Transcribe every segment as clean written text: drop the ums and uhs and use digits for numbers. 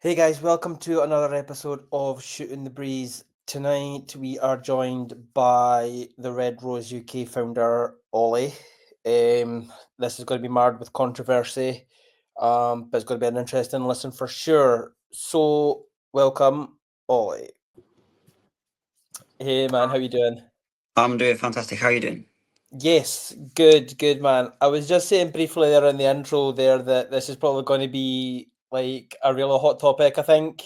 Hey guys, welcome to another episode of Shooting the Breeze. Tonight we are joined by the Red Rose UK founder, Ollie. This is going to be marred with controversy, but it's going to be an interesting listen for sure. So, welcome, Ollie. Hey man, how you doing? I'm doing fantastic. How are you doing? Yes, good man. I was just saying briefly there in the intro there that this is probably going to be like a real hot topic, I think,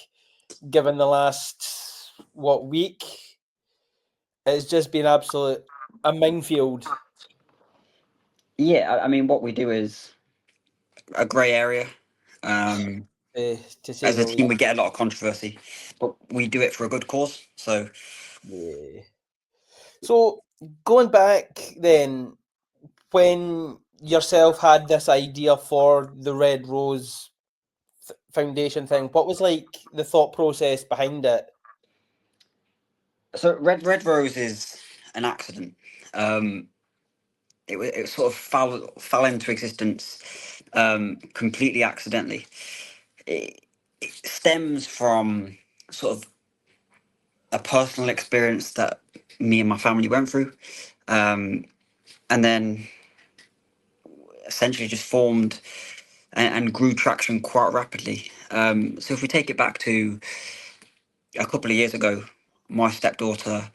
given the last week. It's just been absolute a minefield. Yeah, I mean, what we do is a grey area. Um, To say as a the team, least. we get a lot of controversy, but we do it for a good cause. So, Yeah. So going back then, when yourself had this idea for the Red Rose Foundation thing, what was like the thought process behind it? so Red Rose is an accident. Um, it sort of fell into existence completely accidentally. It, it stems from sort of a personal experience that me and my family went through, and then essentially just formed and grew traction quite rapidly. So if we take it back to a couple of years ago, my stepdaughter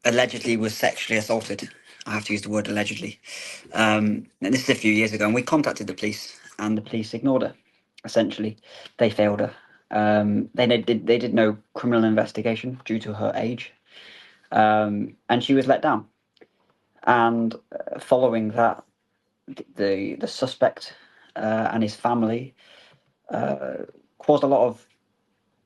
allegedly was sexually assaulted. I have to use the word allegedly. And this is a few years ago, and we contacted the police, and the police ignored her. Essentially, they failed her. They did no criminal investigation due to her age, and she was let down. And following that, the suspect and his family caused a lot of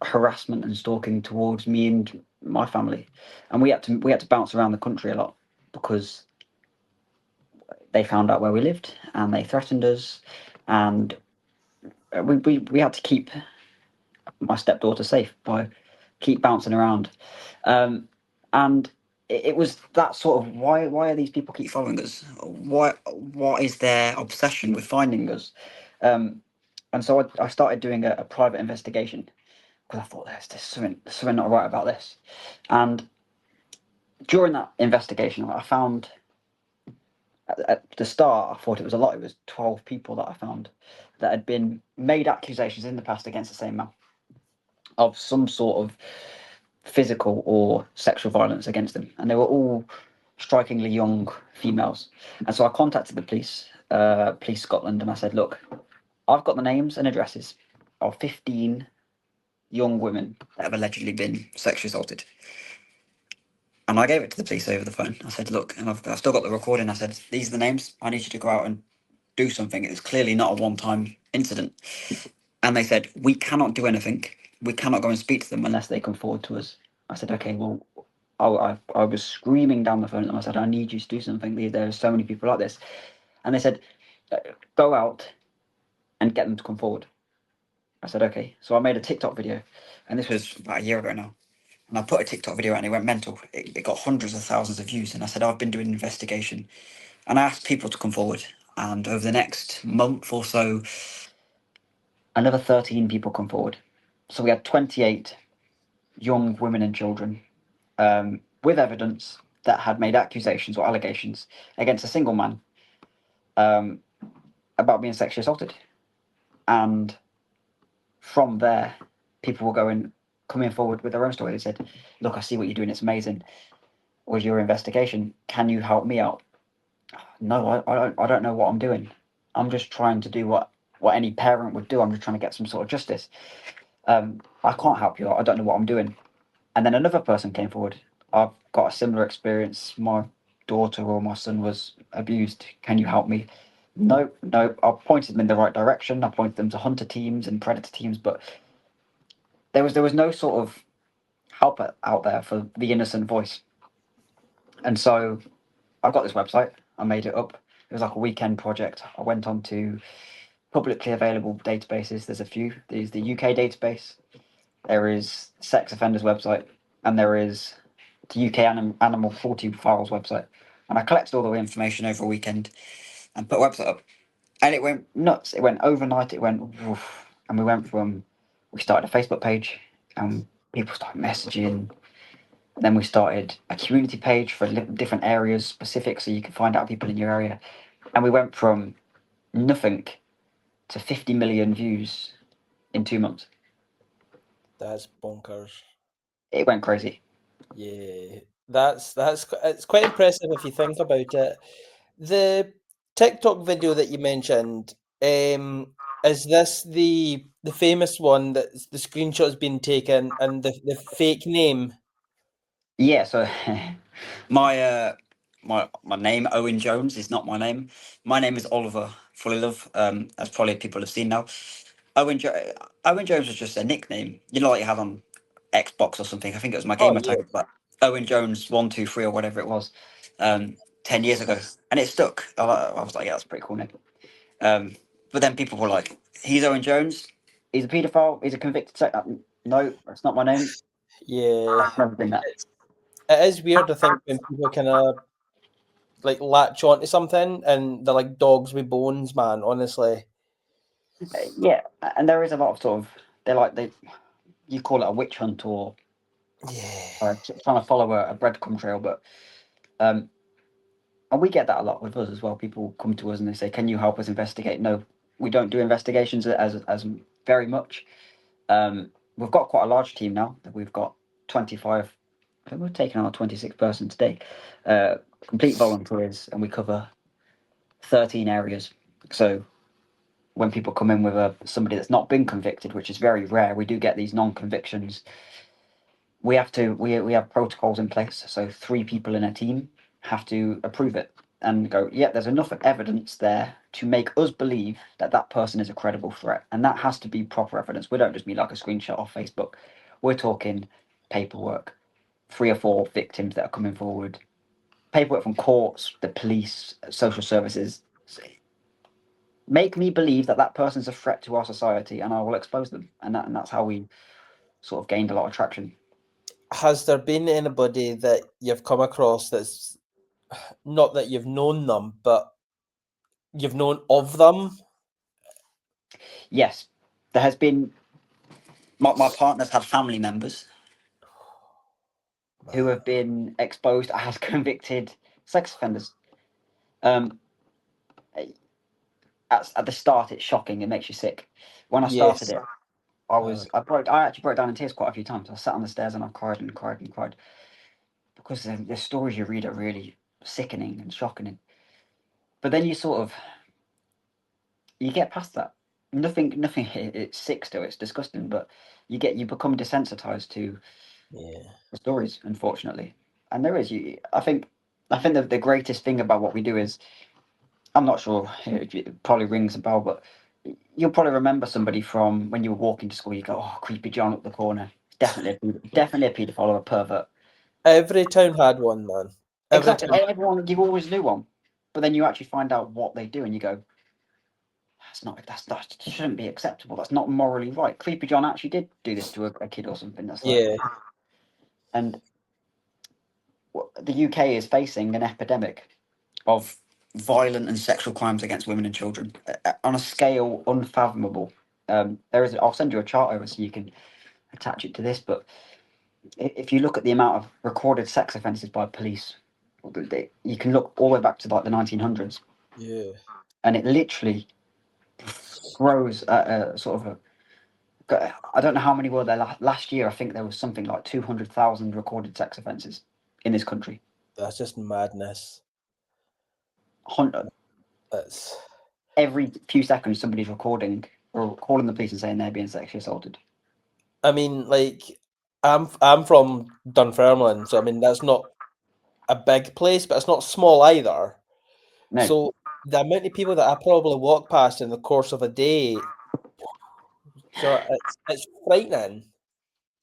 harassment and stalking towards me and my family, and we had to bounce around the country a lot because they found out where we lived and they threatened us, and we had to keep my stepdaughter safe by keep bouncing around, and it was that sort of why are these people keep following us? What is their obsession with finding us? Um, and so I started doing a private investigation because I thought there's something not right about this. And during that investigation, I found at the start, I thought it was a lot. It was 12 people that I found that had been made accusations in the past against the same man of some sort of physical or sexual violence against them. And they were all strikingly young females. And so I contacted the Police Scotland, and I said, look, I've got the names and addresses of 15 young women that have allegedly been sexually assaulted. And I gave it to the police over the phone. I said, look, and I've still got the recording. I said, these are the names. I need you to go out and do something. It's clearly not a one time incident. And they said, we cannot do anything. We cannot go and speak to them unless they come forward to us. I said, okay, well, I was screaming down the phone at them. I said, I need you to do something. There are so many people like this. And they said, go out and get them to come forward. I said, okay. So I made a TikTok video, and this was about a year ago now. And I put a TikTok video out and it went mental. It got hundreds of thousands of views. And I said, I've been doing an investigation. And I asked people to come forward. And over the next month or so, another 13 people come forward. So we had 28 young women and children with evidence that had made accusations or allegations against a single man um, about being sexually assaulted. And from there, people were coming forward with their own story. They said, look, I see what you're doing. It's amazing. With your investigation, can you help me out? No, I don't know what I'm doing. I'm just trying to do what any parent would do. I'm just trying to get some sort of justice. I can't help you. I don't know what I'm doing. And then another person came forward. I've got a similar experience. My daughter or my son was abused. Can you help me? No, no. I pointed them in the right direction. I pointed them to hunter teams and predator teams, but there was no sort of help out there for the innocent voice. And so I got this website. I made it up. It was like a weekend project. I went on to publicly available databases. There's a few. There's the UK database. There is sex offenders website, and there is the UK animal cruelty files website. And I collected all the information over a weekend and put a website up. And it went nuts. It went overnight. It went, woof, and we went from we started a Facebook page, and people started messaging. Then we started a community page for different areas specific, so you can find out people in your area. And we went from nothing to 50 million views in 2 months. That's bonkers. It went crazy. Yeah, it's quite impressive if you think about it. The TikTok video that you mentioned, is this the famous one that the screenshot's been taken and the fake name? Yeah, so my my name Owen Jones is not my name. My name is Oliver Fullilove, as probably people have seen now. Owen Jones was just a nickname, like you had on Xbox or something. I think it was my Oh gamer tag, yeah, but Owen Jones 123 or whatever it was, 10 years ago, and it stuck. I was like, yeah, that's a pretty cool name. Um, but then people were like, he's Owen Jones. He's a paedophile. He's a convicted sex. No, that's not my name. yeah. I've never been that. It is weird, I think, when people kind of like latch onto something and they're like dogs with bones, man. Honestly, Yeah, and there is a lot of sort of they you call it a witch hunt yeah, or trying to follow a breadcrumb trail, but um, and we get that a lot with us as well. People come to us and they say, "Can you help us investigate?" No, we don't do investigations as very much. We've got quite a large team now. We've got 25. I think we're taking on our 26th person today. Complete volunteers, and we cover 13 areas. So when people come in with somebody that's not been convicted, which is very rare, we do get these non-convictions. We have protocols in place. So 3 people in a team have to approve it and go, yeah, there's enough evidence there to make us believe that that person is a credible threat, and that has to be proper evidence. We don't just mean like a screenshot off Facebook. We're talking paperwork, 3 or 4 victims that are coming forward, paperwork from courts, the police, social services. Make me believe that that person's a threat to our society, and I will expose them. And that's how we sort of gained a lot of traction. has there been anybody that you've come across that's not that you've known them, but you've known of them? Yes, there has been. My partner's had family members who Man, have been exposed as convicted sex offenders. Um, at the start, it's shocking. It makes you sick. When I started yes. it, Uh, I actually broke down in tears quite a few times. I sat on the stairs and I cried and cried and cried because the stories you read are really sickening and shocking. But then you sort of you get past that. Nothing. It's sick still. It's disgusting, but you become desensitized to yeah. the stories, unfortunately. And there is you. I think the greatest thing about what we do is I'm not sure it probably rings a bell, but you'll probably remember somebody from when you were walking to school. You go, "Oh, creepy John up the corner. Definitely a paedophile or a pervert." Every town had one, man. Every Exactly. town. Everyone, you always knew one, but then you actually find out what they do, and you go, that shouldn't be acceptable. That's not morally right. Creepy John actually did do this to a kid or something. That's like, Yeah, and the UK is facing an epidemic of violent and sexual crimes against women and children on a scale unfathomable. There is. I'll send you a chart over so you can attach it to this. But if you look at the amount of recorded sex offences by police, you can look all the way back to like the 1900s, yeah. and it literally grows at a sort of a. I don't know how many were there last year. I think there was something like 200,000 recorded sex offences in this country. That's just madness. That's. Every few seconds, somebody's recording or calling the police and saying they're being sexually assaulted. I mean, like, I'm from Dunfermline, so I mean that's not a big place, but it's not small either. No, So the amount of people that I probably walk past in the course of a day, so it's frightening.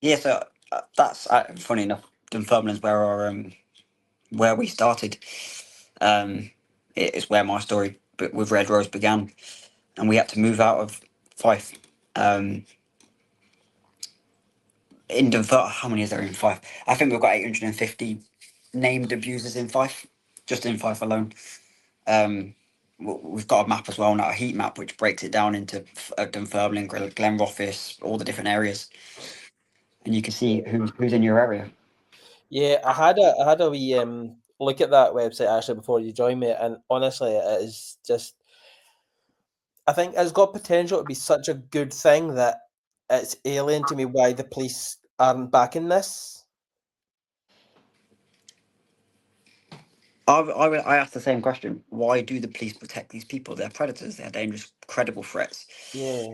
yeah. So that's funny enough. Dunfermline's where we started. Um, it's where my story with Red Rose began, and we had to move out of Fife. Um, in Dunfer, how many is there in Fife? I think we've got 850 named abusers in Fife, just in Fife alone. Um, we've got a map as well now, a heat map, which breaks it down into Dunfermline, Glenrothes, all the different areas, and you can see who's in your area. Yeah, I had a wee look at that website actually before you joined me, and honestly, it is just. I think it's got potential to be such a good thing that it's alien to me why the police aren't backing this. I asked the same question. Why do the police protect these people? They're predators. They're dangerous, credible threats. Yeah,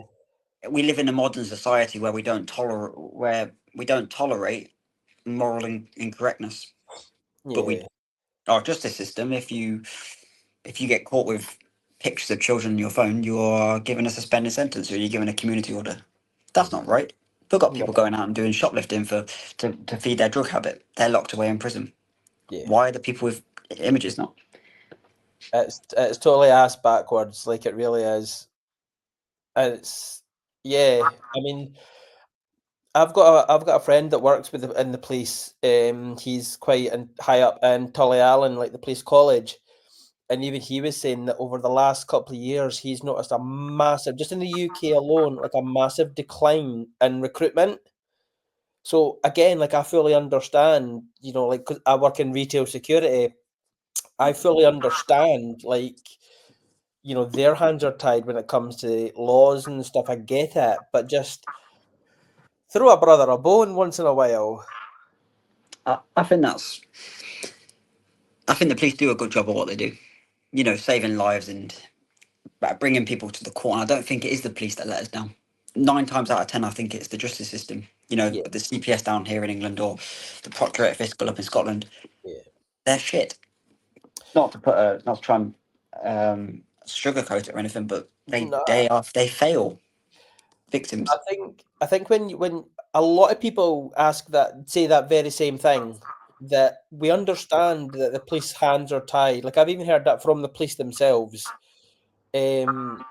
We live in a modern society where we don't tolerate moral incorrectness. But we yeah, our justice system, if you get caught with pictures of children on your phone, you are given a suspended sentence or you're given a community order. That's not right. We've got no, people going out and doing shoplifting to feed their drug habit. They're locked away in prison. yeah. Why are the people with images not? It's totally ass backwards, like it really is. And it's yeah. I mean, I've got a friend that works in the police. He's quite high up in Tully Allen, like the police college, and even he was saying that over the last couple of years, he's noticed a massive, just in the UK alone, like a massive decline in recruitment. So again, like I fully understand, like 'cause I work in retail security, I fully understand, like, their hands are tied when it comes to laws and stuff. I get it, but just throw a brother a bone once in a while. I think I think the police do a good job of what they do. Saving lives and bringing people to the court. And I don't think it is the police that let us down. 9 times out of 10, I think it's the justice system. Yeah, The CPS down here in England or the Proctorate Fiscal up in Scotland. yeah. They're shit. Not to try and sugarcoat it or anything, but No, they fail I victims. think I think when a lot of people say that very same thing, that we understand that the police hands are tied. Like I've even heard that from the police themselves. Um,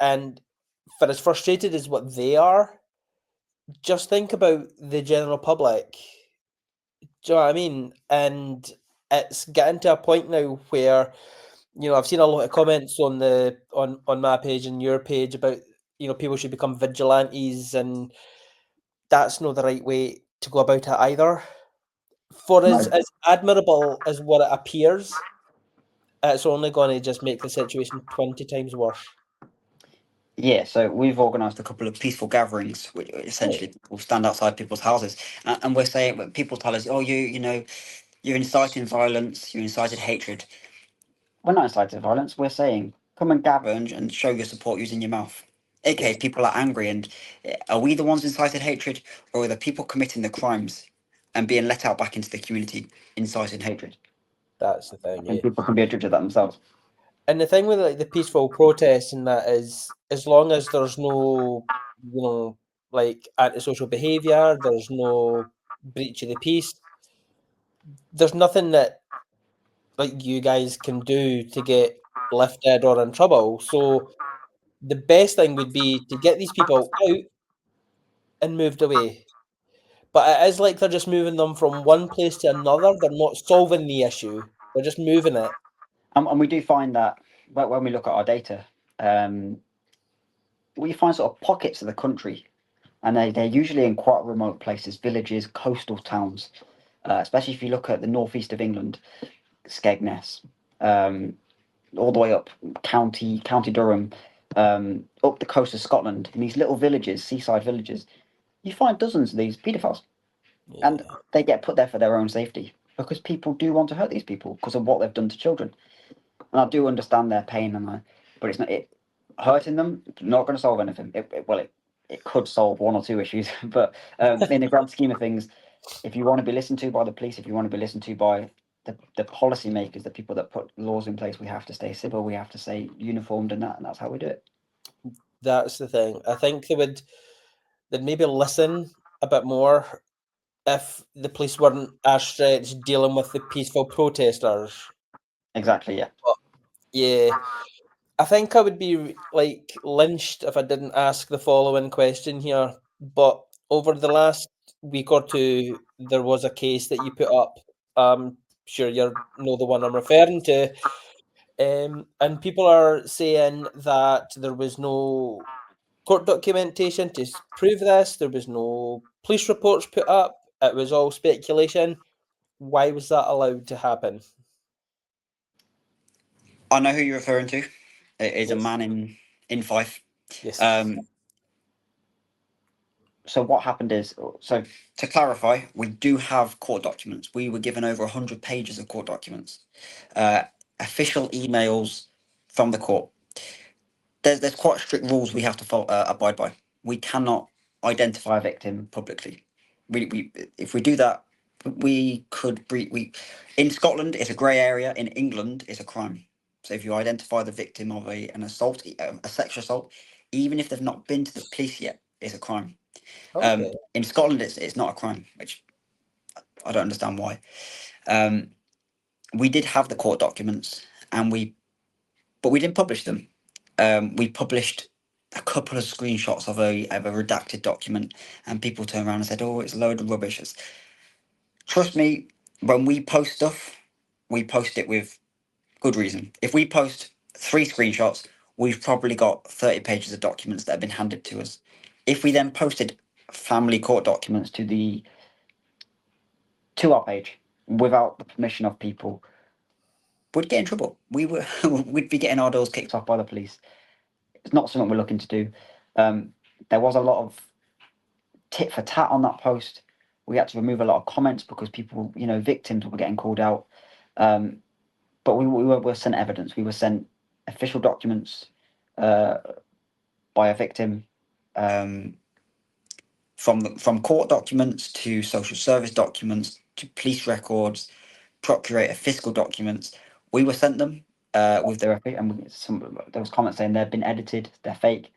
and for as frustrated as what they are, just think about the general public. Do you know what I mean? And it's getting to a point now where, I've seen a lot of comments on my page and your page about, people should become vigilantes, and that's not the right way to go about it either. For No. as admirable as what it appears, it's only gonna just make the situation 20 times worse. Yeah, so we've organised a couple of peaceful gatherings, which Oh, essentially will stand outside people's houses, and we're saying, when people tell us, "Oh, you're inciting violence, you incited hatred." We're not inciting violence. We're saying, come and gather and show your support using your mouth. yeah, Okay, people are angry, and are we the ones inciting hatred, or are the people committing the crimes and being let out back into the community inciting hatred? that's the I thing, think yeah. people can be a judge of that themselves. And the thing with, like, the peaceful protests and that is, as long as there's no, like, antisocial behaviour, there's no breach of the peace, there's nothing that, like, you guys can do to get lifted or in trouble. So the best thing would be to get these people out and moved away. But it is like they're just moving them from one place to another. They're not solving the issue. They're just moving it. And we do find that when we look at our data, um, we find sort of pockets of the country, and they're usually in quite remote places, villages, coastal towns, especially if you look at the northeast of England, Skegness, um, all the way up County Durham, up the coast of Scotland, in these little villages, seaside villages, you find dozens of these paedophiles, and Yeah. they get put there for their own safety because people do want to hurt these people because of what they've done to children. And I do understand their pain, but it's not it hurting them. Not going to solve anything. It could solve one or two issues, but in the grand scheme of things, if you want to be listened to by the police, if you want to be listened to by the policymakers, the people that put laws in place, we have to stay civil, we have to stay uniformed, and that's how we do it. That's the thing. I think they'd maybe listen a bit more if the police weren't as stretched dealing with the peaceful protesters. Exactly. Yeah. But yeah, I think I would be like lynched if I didn't ask the following question here. But over the last week or two, there was a case that you put up. I'm sure you know the one I'm referring to. And people are saying that there was no court documentation to prove this. There was no police reports put up. It was all speculation. Why was that allowed to happen? I know who you're referring to. It is a Yes. man in Fife. Yes. Um, so what happened is, so to clarify, we do have court documents. We were given over 100 pages of court documents, official emails from the court. There's quite strict rules we have to follow, abide by. We cannot identify a victim publicly. We if we do that, we could breach. We in Scotland it's a grey area. In England it's a crime. So if you identify the victim of an assault, a sexual assault, even if they've not been to the police yet, it's a crime. Okay. In Scotland it's not a crime, which I don't understand why. Um, we did have the court documents, but we didn't publish them. We published a couple of screenshots of a redacted document, and people turned around and said, "Oh, it's a load of rubbish." Trust me, when we post stuff, we post it with good reason. If we post 3 screenshots, we've probably got 30 pages of documents that have been handed to us. If we then posted family court documents to our page without the permission of people, we'd get in trouble. We'd be getting our doors kicked off by the police. It's not something we're looking to do. There was a lot of tit for tat on that post. We had to remove a lot of comments because people, victims were getting called out. But we were sent evidence. We were sent official documents by a victim, from court documents to social service documents to police records, procurator fiscal documents. We were sent them with their and there was comments saying they've been edited, they're fake.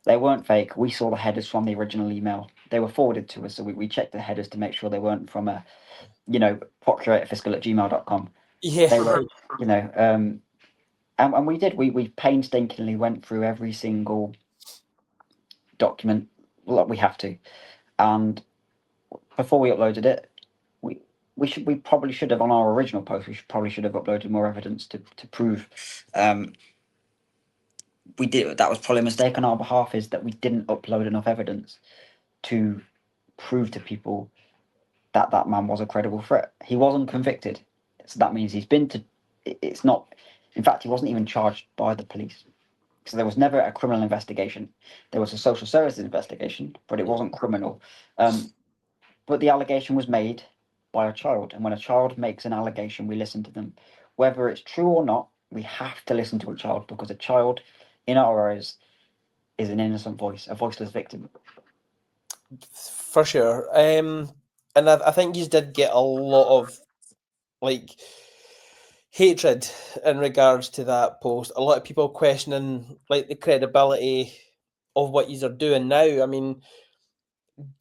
They weren't fake. We saw the headers from the original email. They were forwarded to us, so we checked the headers to make sure they weren't from a, procuratorfiscal@gmail.com. Yeah. They were, and we did. We painstakingly went through every single document. Well, we have to, and before we uploaded it, we probably should have on our original post. Probably should have uploaded more evidence to prove. We did. That was probably a mistake on our behalf. Is that we didn't upload enough evidence to prove to people that that man was a credible threat. He wasn't convicted, so that means he's been to. It's not. In fact, he wasn't even charged by the police. So there was never a criminal investigation. There was a social services investigation, but it wasn't criminal. But the allegation was made by a child, and when a child makes an allegation, we listen to them, whether it's true or not. We have to listen to a child because a child, in our eyes, is an innocent voice, a voiceless victim. For sure. And I think you did get a lot of like hatred in regards to that post. A lot of people questioning like the credibility of what you are doing now. I mean,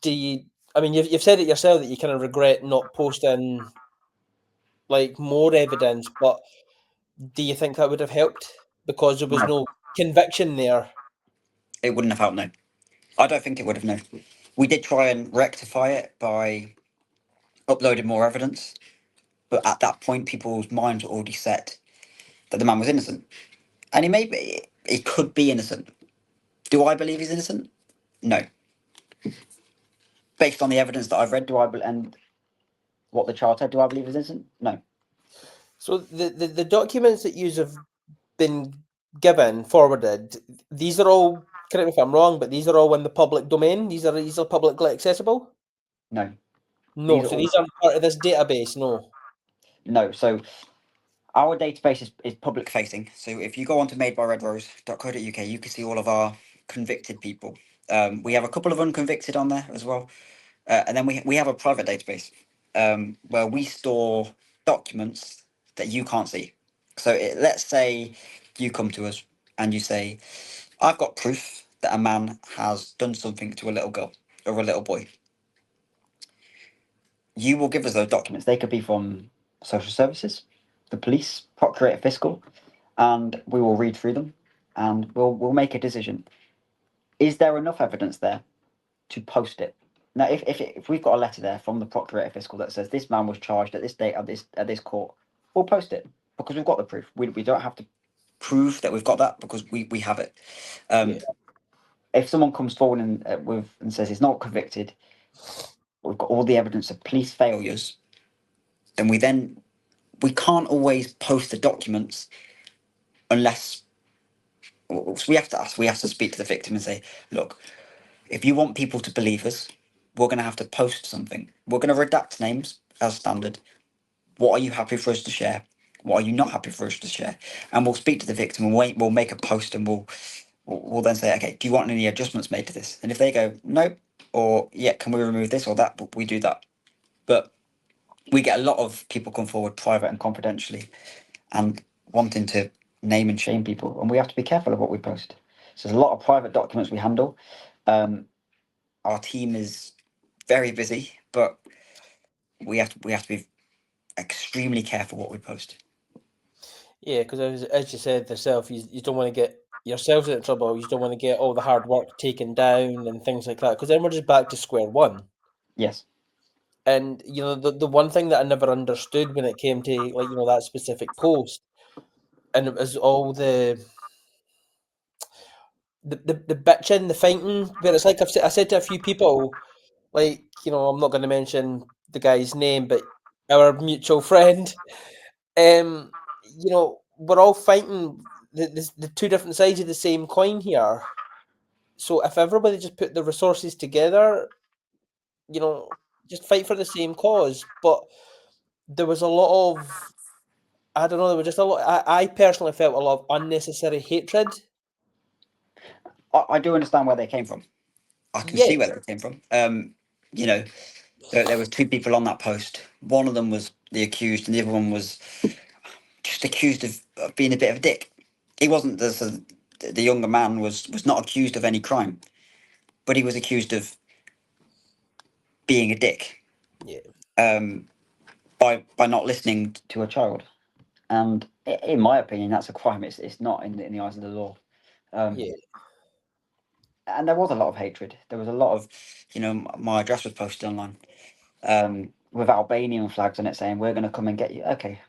do you? I mean, you've said it yourself that you kind of regret not posting like more evidence, but do you think that would have helped because there was No, no conviction there? it wouldn't have helped. No, I don't think it would have. No, we did try and rectify it by uploading more evidence, but at that point, people's minds were already set that the man was innocent, and he could be innocent. Do I believe he's innocent? No. Based on the evidence that I've read, and what the child said, do I believe he's innocent? No. So the documents that you have been given forwarded, these are all. Correct me if I'm wrong, but these are all in the public domain. These are publicly accessible. No. No, These are so all these aren't part of this database. No. no. So our database is public facing. So if you go on to madebyredrose.co.uk, you can see all of our convicted people. We have a couple of unconvicted on there as well. And then we have a private database where we store documents that you can't see. So let's say you come to us and you say, I've got proof that a man has done something to a little girl or a little boy. You will give us those documents. They could be from social services, the police, procurator fiscal, and we will read through them and we'll make a decision. Is there enough evidence there to post it? Now, if we've got a letter there from the procurator fiscal that says this man was charged at this date at this court, we'll post it because we've got the proof. We don't have to prove that we've got that because we have it. Yeah. If someone comes forward and says he's not convicted, we've got all the evidence of police failures, then we can't always post the documents unless we have to speak to the victim and say, look, if you want people to believe us, we're going to have to post something. We're going to redact names as standard. What are you happy for us to share? What are you not happy for us to share? And we'll speak to the victim and we'll make a post and we'll then say, okay, do you want any adjustments made to this? And if they go no, or yeah, can we remove this or that? But we do that. But we get a lot of people come forward private and confidentially and wanting to name and shame people, and we have to be careful of what we post. So there's a lot of private documents we handle. Our team is very busy, but we have to be extremely careful what we post. Yeah, because as you said yourself, you don't want to get yourselves into trouble. You don't want to get all the hard work taken down and things like that. Because then we're just back to square one. Yes. And the one thing that I never understood when it came to that specific post, and it was all the bitching, the fighting, where it's like I said to a few people, like I'm not going to mention the guy's name, but our mutual friend, we're all fighting the two different sides of the same coin here. So if everybody just put the resources together, you know, just fight for the same cause. But there was a lot of, I don't know, there was just a lot. I personally felt a lot of unnecessary hatred. I do understand where they came from. I can Yeah, see where they came from. You know, there was two people on that post. One of them was the accused, and the other one was just accused of being a bit of a dick. He wasn't the younger man was not accused of any crime, but he was accused of being a dick yeah, um, by not listening to a child. And in my opinion, that's a crime. It's not in the eyes of the law. Um, yeah, and there was a lot of hatred. There was a lot of, my address was posted online with Albanian flags on it saying, "We're going to come and get you." Okay,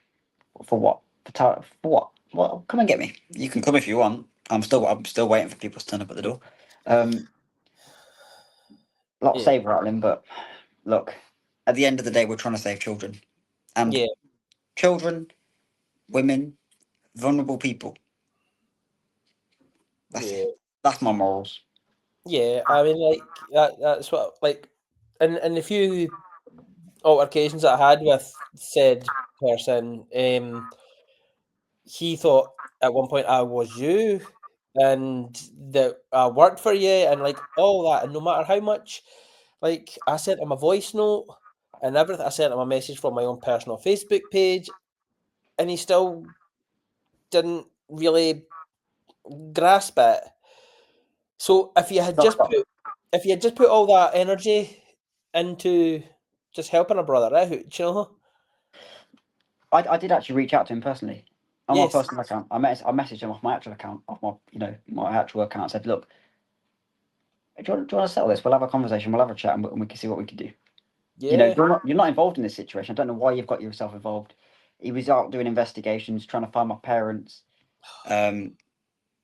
for what? For what? Well, come and get me. You can come if you want. I'm still waiting for people to turn up at the door. A lot of yeah, saber rattling, but look, at the end of the day, we're trying to save children and yeah, children, women, vulnerable people. That's yeah, that's my morals. yeah. I mean, like that's what like, and the few altercations that I had with said person, he thought at one point I was you and that I worked for you and like all that. And no matter how much, like I sent him a voice note and everything, I sent him a message from my own personal Facebook page, and he still didn't really grasp it. So if you had just put all that energy into just helping a brother out, I did actually reach out to him personally on my Yes, personal account. I messaged him off my actual account, off my actual account. I said, look, do you want to settle this? We'll have a conversation. We'll have a chat, and we can see what we can do. yeah, You're not involved in this situation. I don't know why you've got yourself involved. He was out doing investigations, trying to find my parents, um,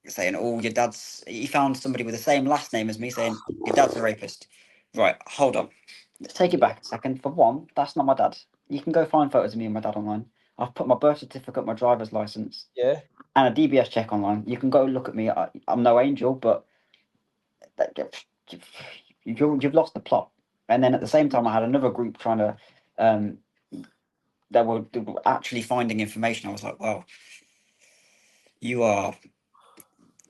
saying, "Oh, your dad's." He found somebody with the same last name as me, saying, "Your dad's a rapist." Right, hold on. Let's take it yeah, back a second. For one, that's not my dad. You can go find photos of me and my dad online. I've put my birth certificate, my driver's license, yeah, and a DBS check online. You can go look at me. I'm no angel, but you've lost the plot. And then at the same time, I had another group trying to, um, they were actually finding information. I was like, wow, you are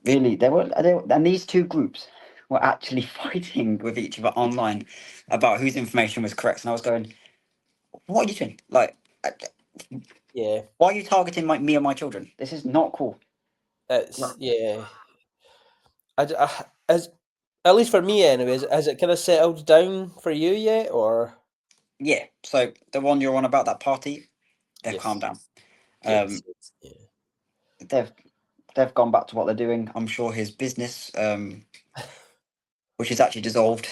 really, and these two groups were actually fighting with each other online about whose information was correct. And I was going, what are you doing? Like, yeah. why are you targeting me and my children? This is not cool. It's yeah. As at least for me, anyways, has it kind of settled down for you yet, or Yeah. So the one you're on about that party, they've yes, calmed down. yes, Um, yeah, they've they've gone back to what they're doing. I'm sure his business, which is actually dissolved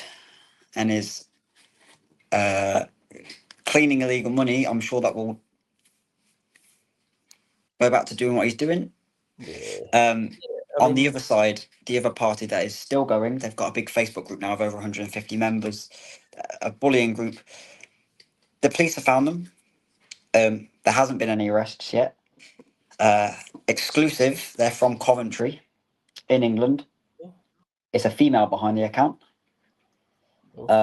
and is uh, cleaning illegal money, I'm sure that will go back to doing what he's doing. yeah, I On the mean, other side, the other party that is still going, they've got a big Facebook group now of over 150 members, a bullying group. The police have found them. There hasn't been any arrests yet. Uh, Exclusive, they're from Coventry in England. It's a female behind the account, oof.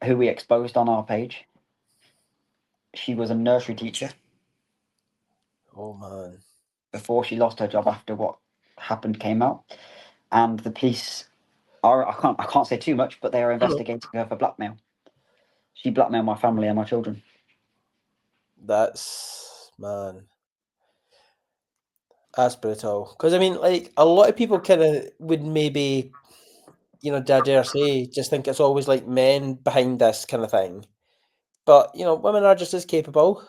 who we exposed on our page. She was a nursery teacher Oh man, before she lost her job after what happened came out, and the police are I can't say too much, but they are investigating her for blackmail. She blackmailed my family and my children. that's man. That's brutal. Because I mean, like a lot of people kind of would maybe, dare say, just think it's always like men behind this kind of thing. But women are just as capable.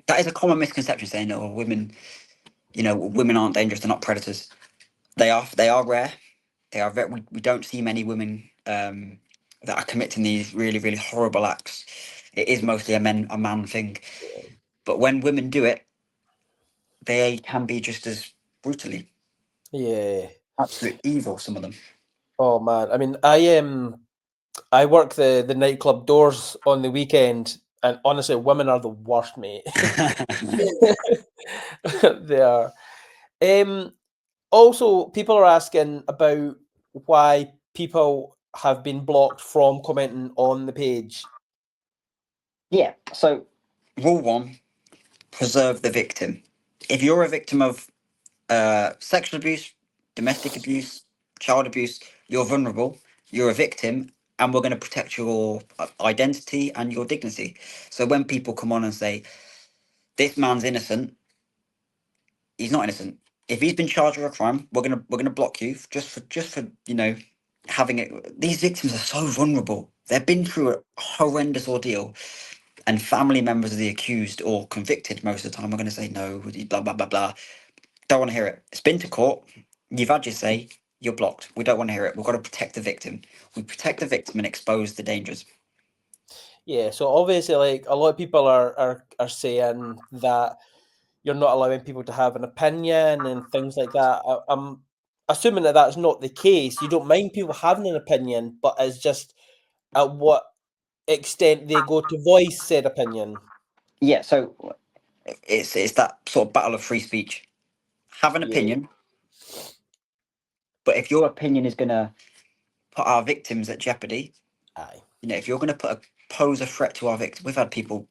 That is a common misconception saying, "Oh, women aren't dangerous. They're not predators. They are. They are rare. They are very. We don't see many women that are committing these really really horrible acts. It is mostly a man thing. But when women do it, they can be just as brutally Yeah. absolute evil. Some of them. Oh man. I mean, I work the nightclub doors on the weekend, and honestly, women are the worst, mate. They are. Um, Also, people are asking about why people have been blocked from commenting on the page. Yeah. So, rule one: preserve the victim. If you're a victim of sexual abuse, domestic abuse, child abuse, you're vulnerable, you're a victim, and we're going to protect your identity and your dignity. So when people come on and say, this man's innocent, he's not innocent. If he's been charged with a crime, we're gonna block you just for having it. These victims are so vulnerable. They've been through a horrendous ordeal, and family members of the accused or convicted most of the time are going to say no, blah blah blah blah. Don't want to hear it. It's been to court. You've had your say. You're blocked. We don't want to hear it. We've got to protect the victim. We protect the victim and expose the dangers. Yeah, so obviously, like a lot of people are saying that you're not allowing people to have an opinion and things like that. I'm assuming that that's not the case. You don't mind people having an opinion, but it's just at what extent they go to voice said opinion. Yeah. So it's that sort of battle of free speech. Have an Yeah, opinion, but if your opinion is going to put our victims at jeopardy, aye, if you're going to pose a threat to our victims, we've had people,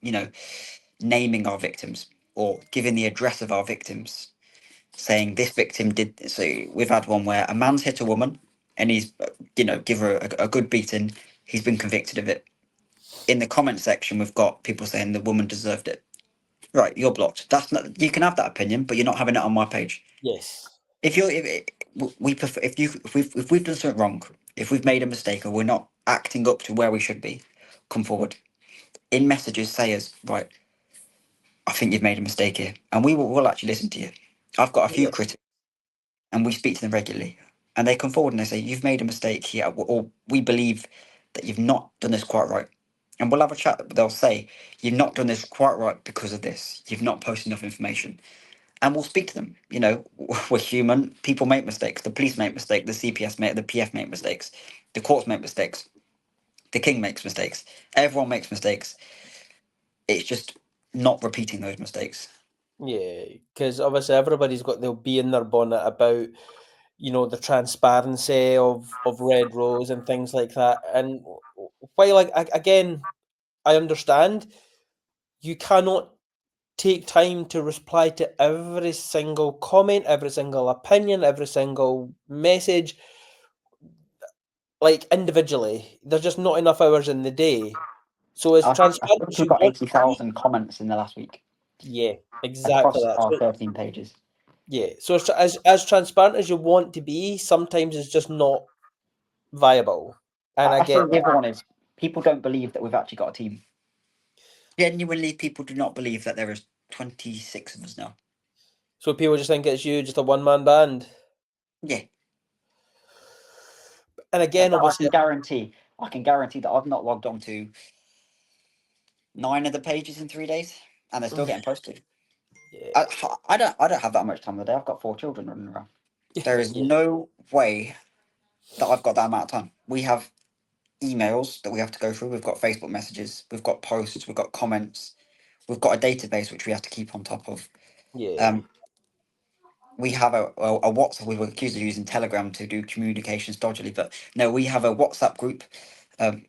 naming our victims or giving the address of our victims, saying this victim did this. So we've had one where a man's hit a woman and he's give her a good beating. He's been convicted of it. In the comment section we've got people saying the woman deserved it. Right, you're blocked. That's not, you can have that opinion, but you're not having it on my page. yes, If you're if, we prefer if we've done something wrong, if we've made a mistake or we're not acting up to where we should be, come forward in messages, say us right, I think you've made a mistake here, and we'll actually listen to you. I've got a few yeah, critics and we speak to them regularly, and they come forward and they say you've made a mistake here, or we believe that you've not done this quite right, and we'll have a chat. They'll say you've not done this quite right because of this. You've not posted enough information, and we'll speak to them. We're human. People make mistakes. The police make mistakes. The CPS make. The PF make mistakes. The courts make mistakes. The king makes mistakes. Everyone makes mistakes. It's just not repeating those mistakes. yeah. Because obviously everybody's got they'll be in their bonnet about the transparency of Red Rose and things like that. And while again, I understand you cannot take time to reply to every single comment, every single opinion, every single message, like individually. There's just not enough hours in the day. So as I transparent think as we've you got want to be, 80,000 comments in the last week yeah, exactly across that. our So 13 pages. yeah, so as transparent as you want to be, sometimes it's just not viable. And I I get think the other one is people don't believe that we've actually got a team. Genuinely, people do not believe that there is 26 of us now. so people just think it's you, just a one man band. Yeah, And but again, I obviously, can guarantee. I can guarantee that I've not logged on to 9 of the pages in 3 days, and they're still getting posted. Yeah. I don't have that much time of the day. I've got 4 children running around. There is Yeah. no way that I've got that amount of time. We have emails that we have to go through. We've got Facebook messages. We've got posts. We've got comments. We've got a database which we have to keep on top of. Yeah. Um, we have a WhatsApp. We were accused of using Telegram to do communications dodgily, but no, we have a WhatsApp group, um,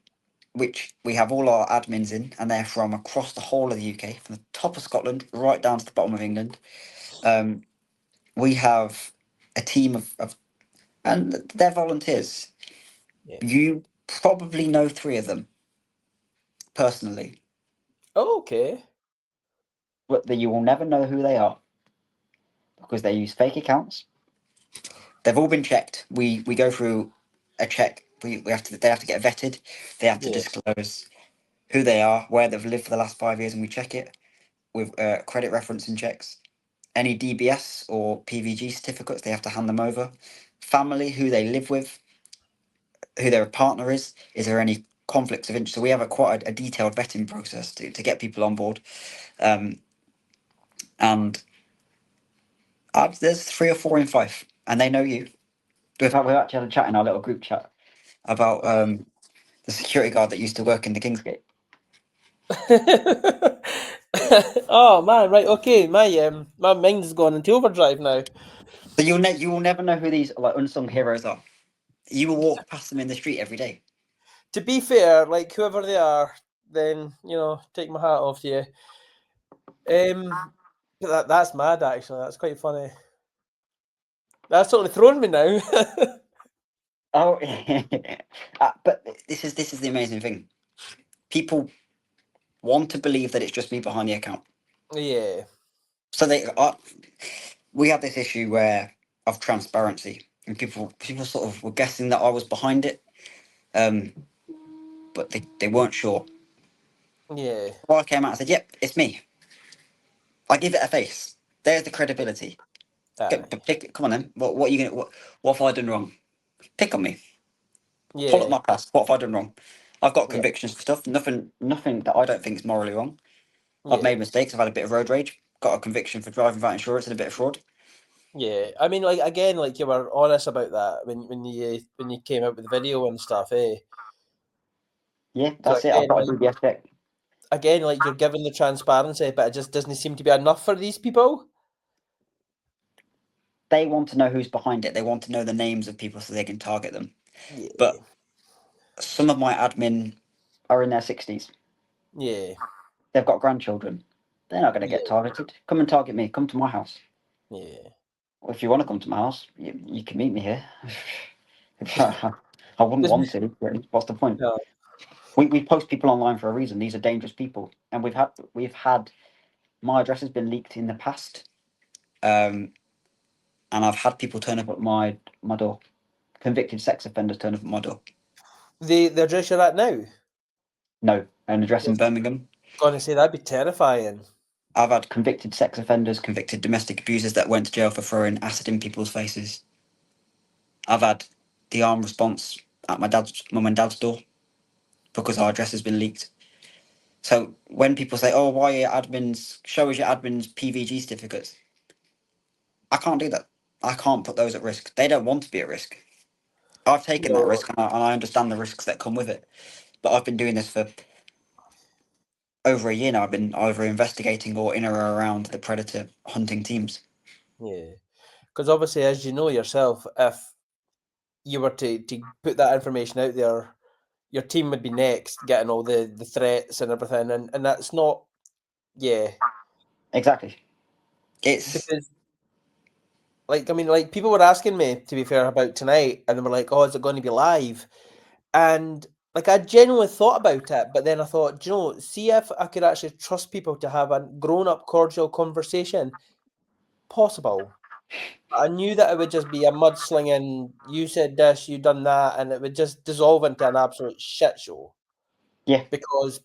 which we have all our admins in, and they're from across the whole of the UK, from the top of Scotland right down to the bottom of England. Um, we have a team of and they're volunteers. Yeah. You probably know 3 of them personally, Oh, okay. but that you will never know who they are because they use fake accounts. They've all been checked. We go through a check. We have to they have to get vetted. They have to Yeah. disclose who they are, where they've lived for the last 5 years, and we check it with credit reference and checks. Any DBS or PVG certificates, they have to hand them over. Family, who they live with, who their partner is there any conflicts of interest? So we have quite a detailed vetting process to get people on board. Um, and there's 3 or 4 in Fife, and they know you. We've actually had a chat in our little group chat about the security guard that used to work in the Kingsgate. Oh man, right, okay. My mind's gone into overdrive now. So you will never know who these like unsung heroes are. You will walk past them in the street every day. To be fair, like whoever they are, then take my hat off to you. That's mad actually. That's quite funny. That's totally thrown me now. Oh, but this is the amazing thing. People want to believe that it's just me behind the account. Yeah. So we have this issue where of transparency, and people sort of were guessing that I was behind it, um, but they weren't sure. Yeah. So I came out and said, "Yep, it's me." I give it a face. There's the credibility. Aye. Come on then. What are you gonna? What have I done wrong? Pick on me. Pull up Yeah. my past. What have I done wrong? I've got Yeah. convictions for stuff. Nothing that I don't think is morally wrong. I've Yeah. made mistakes. I've had a bit of road rage. Got a conviction for driving without insurance and a bit of fraud. Yeah. I mean, like again, like you were honest about that when you came out with the video and stuff, eh? Yeah, So that's it. I've got a DBS check. again, like you're given the transparency, but it just doesn't seem to be enough for these people. They want to know who's behind it. They want to know the names of people so they can target them. Yeah. But some of my admin are in their 60s. Yeah. They've got grandchildren. They're not going to get Yeah. targeted. Come and target me. Come to my house. Yeah. Well, if you want to come to my house, you can meet me here. I wouldn't want to. Really. What's the point? No. We post people online for a reason. These are dangerous people, and we've had my address has been leaked in the past, and I've had people turn up at my door. Convicted sex offenders turn up at my door. The address you're at now? No, an address in Yes. Birmingham. Gonna say that'd be terrifying. I've had convicted sex offenders, convicted domestic abusers that went to jail for throwing acid in people's faces. I've had the armed response at my dad's mum and dad's door because our address has been leaked. So when people say, "Oh, why are your admins? Show us your admins' PVG certificates," I can't do that. I can't put those at risk. They don't want to be at risk. I've taken that No. risk, and I understand the risks that come with it. But I've been doing this for over a year now. I've been either investigating or in or around the predator hunting teams. Yeah. Because obviously, as you know yourself, if you were to put that information out there, your team would be next, getting all the threats and everything, and that's not. Yeah. Exactly. It's Because like I mean, like people were asking me to be fair about tonight, and they were like, "Oh, is it going to be live?" And like I genuinely thought about it, but then I thought, do you know, see if I could actually trust people to have a grown-up, cordial conversation. Possible. I knew that it would just be a mudslinging. You said this, you done that, and it would just dissolve into an absolute shit show yeah. because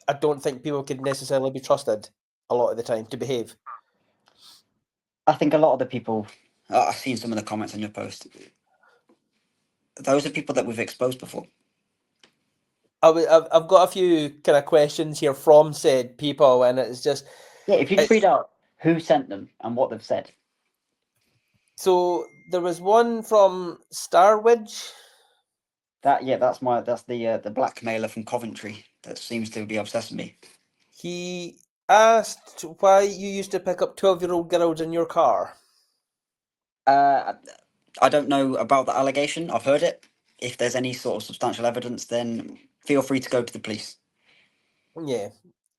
I don't think people could necessarily be trusted a lot of the time to behave. I think a lot of the people I've seen some of the comments on your post. Those are people that we've exposed before. I've got a few kind of questions here from said people, and it's just Yeah, if you just read it's out Who sent them and what they've said? So there was one from Starwidge. That's the blackmailer from Coventry that seems to be obsessed with me. He asked why you used to pick up 12-year-old girls in your car. I don't know about that allegation. I've heard it. If there's any sort of substantial evidence, then feel free to go to the police. Yeah.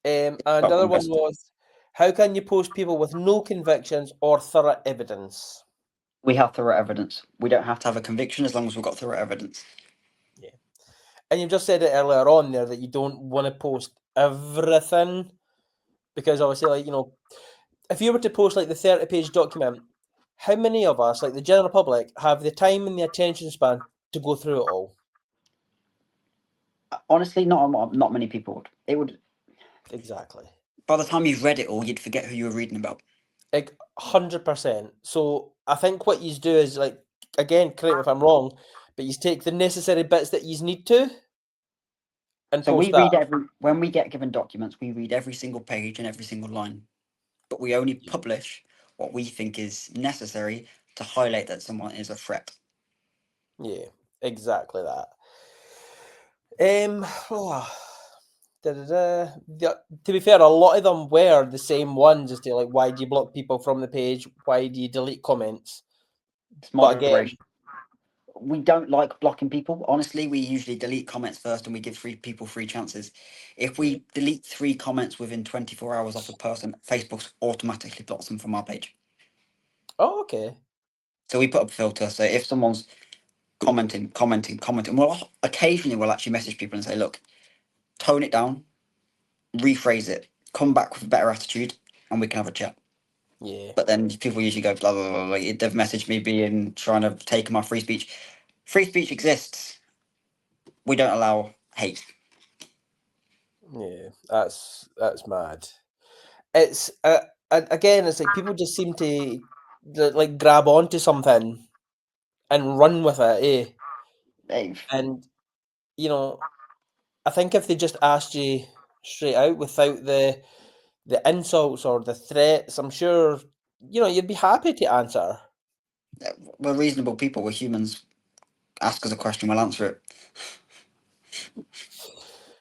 And the Well, other one invest. was, how can you post people with no convictions or thorough evidence? We have thorough evidence. We don't have to have a conviction as long as we've got thorough evidence. Yeah. And you just said it earlier on there that you don't want to post everything because obviously, like, if you were to post like the 30-page document, how many of us, like the general public, have the time and the attention span to go through it all? Honestly, not many people would. It would. Exactly. By the time you've read it all, you'd forget who you were reading about. Like 100%. So I think what you do is like, again, correct me if I'm wrong, but you take the necessary bits that you need to and So we post that. read when we get given documents, we read every single page and every single line, but we only publish what we think is necessary to highlight that someone is a threat. Yeah, exactly that. Oh, to be fair, a lot of them were the same ones as to like, why do you block people from the page? Why do you delete comments? It's But again, moderation. We don't like blocking people. Honestly, we usually delete comments first and we give people free chances. If yeah. we delete 3 comments within 24 hours off a person, Facebook automatically blocks them from our page. Oh, okay. So we put up a filter. So if someone's commenting, well, occasionally we'll actually message people and say, look, tone it down, rephrase it, come back with a better attitude, and we can have a chat. Yeah. But then people usually go blah blah blah. They've messaged me being trying to take my free speech. Free speech exists. We don't allow hate. Yeah. That's mad. It's again, it's like people just seem to like grab onto something and run with it, eh? Dave. And you know, I think if they just asked you straight out without the insults or the threats, I'm sure you'd be happy to answer. We're reasonable people. We're humans. Ask us a question, we'll answer it.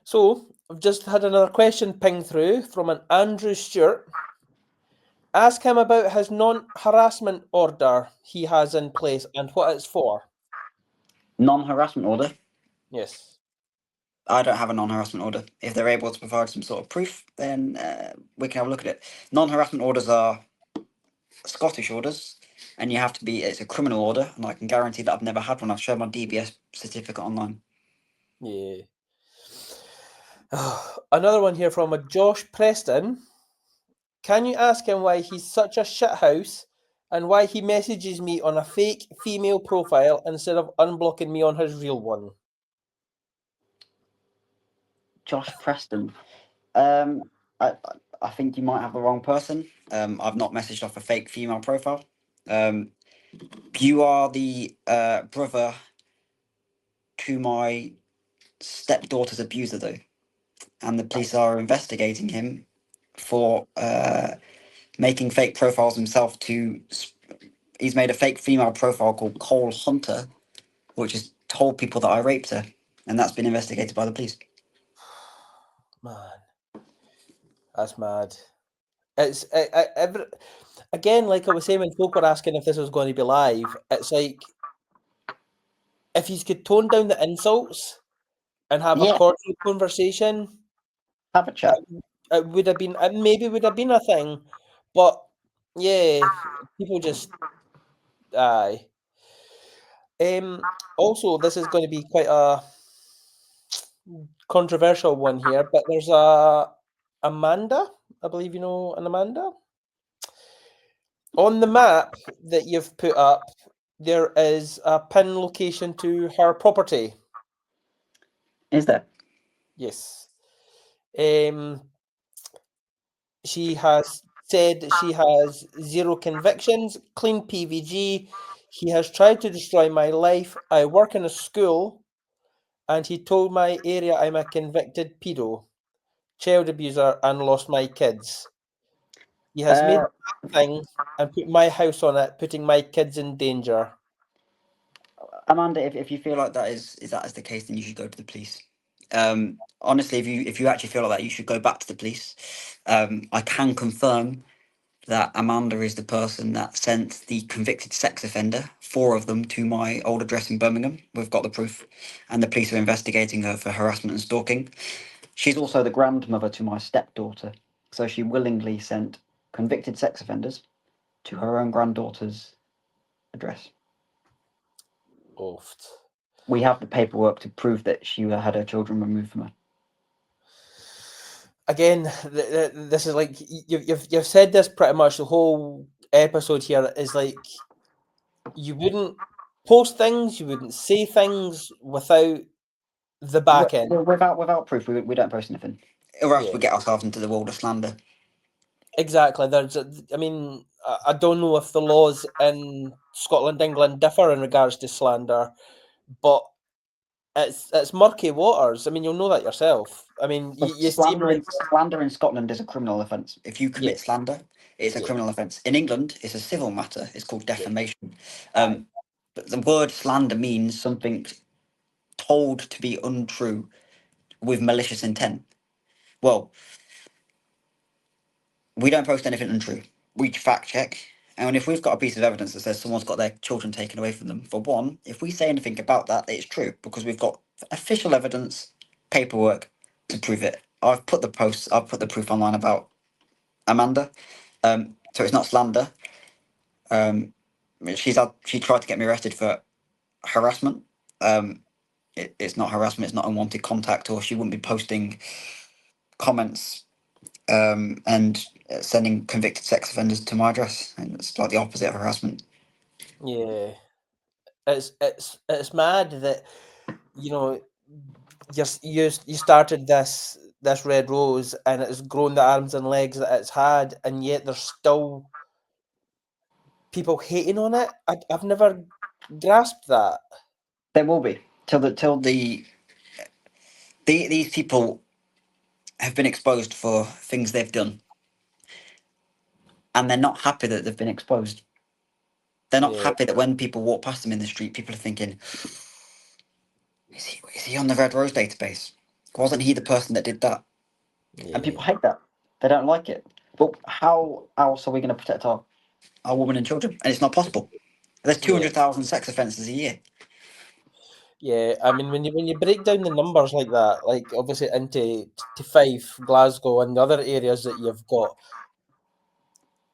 So I've just had another question ping through from an Andrew Stewart. Ask him about his non-harassment order he has in place and what it's for. Non-harassment order. Yes. I don't have a non-harassment order. If they're able to provide some sort of proof, then we can have a look at it. Non-harassment orders are Scottish orders, and you have to be. It's a criminal order, and I can guarantee that I've never had one. I've shown my DBS certificate online. Yeah. Another one here from a Josh Preston. Can you ask him why he's such a shithouse and why he messages me on a fake female profile instead of unblocking me on his real one? Josh Preston. I I think you might have the wrong person. I've not messaged off a fake female profile. Um, you are the brother to my stepdaughter's abuser, though, and the police are investigating him for making fake profiles himself. He's made a fake female profile called Cole Hunter, which has told people that I raped her, and that's been investigated by the police. Man, that's mad. It's again, like I was saying when folk were asking if this was going to be live, it's like if you could tone down the insults and have a Yeah, cordial conversation, have a chat. it would have been, it maybe would have been a thing, but yeah, people just aye. Also, this is going to be quite a controversial one here, but there's a Amanda. I believe you know an Amanda. On the map that you've put up, there is a pin location to her property. Is there? Yes. Um, she has said she has zero convictions, clean PVG. He has tried to destroy my life. I work in a school, and he told my area I'm a convicted pedo, child abuser, and lost my kids. He has made Uh, that thing and put my house on it, putting my kids in danger. Amanda, if you feel like that is the case, then you should go to the police. Honestly, if you actually feel like that, you should go back to the police. I can confirm that Amanda is the person that sent the convicted sex offender, 4 of them, to my old address in Birmingham. We've got the proof, and the police are investigating her for harassment and stalking. She's also the grandmother to my stepdaughter, so she willingly sent convicted sex offenders to her own granddaughter's address. Oft. We have the paperwork to prove that she had her children removed from her. Again, this is like you've said this pretty much the whole episode here is like you wouldn't post things, you wouldn't say things without the back end. Without proof, we don't post anything. Or else Yeah, we get ourselves into the world of slander. exactly. I mean, I don't know if the laws in Scotland, England differ in regards to slander, but it's murky waters. I mean, you'll know that yourself. I mean, So you seem like slander in Scotland is a criminal offence. If you yeah, commit slander, it's a yeah, criminal offence. In England, it's a civil matter. It's called yeah. defamation. Aye, But the word slander means something told to be untrue with malicious intent. Well, we don't post anything untrue. We fact check. And if we've got a piece of evidence that says someone's got their children taken away from them, for one, if we say anything about that, it's true because we've got official evidence, paperwork to prove it. I've put the proof online about Amanda. So it's not slander. Um, she tried to get me arrested for harassment. It's not harassment. It's not unwanted contact, or she wouldn't be posting comments and sending convicted sex offenders to my address. And it's like the opposite of harassment. yeah. It's mad that you know you started this red rose and it's grown the arms and legs that it's had, and yet there's still people hating on it. I've never grasped that. There will be these people have been exposed for things they've done, and they're not happy that they've been exposed. They're not Yeah, happy that when people walk past them in the street, people are thinking, is he on the Red Rose database? Wasn't he the person that did that? And yeah, people hate that. They don't like it. But how else are we going to protect our women and children? And it's not possible. There's yeah, 200,000 sex offences a year. yeah. I mean, when you break down the numbers like that, like obviously into to Fife, Glasgow, and the other areas that you've got,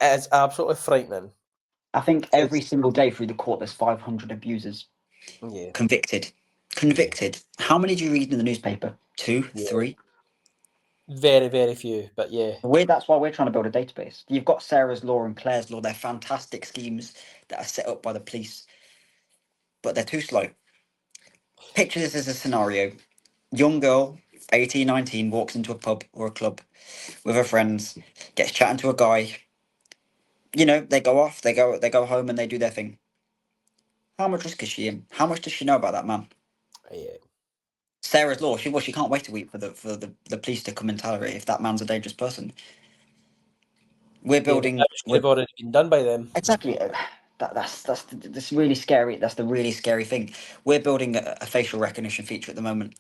it's absolutely frightening. I think every 'Cause- single day through the court, there's 500 abusers yeah, convicted. yeah, Convicted. How many do you read in the newspaper? Two, yeah. three? Very, very few, but yeah, That's why we're trying to build a database. You've got Sarah's Law and Claire's Law. They're fantastic schemes that are set up by the police, but they're too slow. Picture this as a scenario. Young girl, 18, 19, walks into a pub or a club with her friends, gets chatting to a guy. They go off, they go home and they do their thing. How much risk is she in? How much does she know about that man? yeah, Sarah's Law, she can't wait a week for the police to come and tell her if that man's a dangerous person. We're yeah. The building damage could we're have already been done by them. exactly that's really scary. That's the really scary thing. We're building a facial recognition feature at the moment.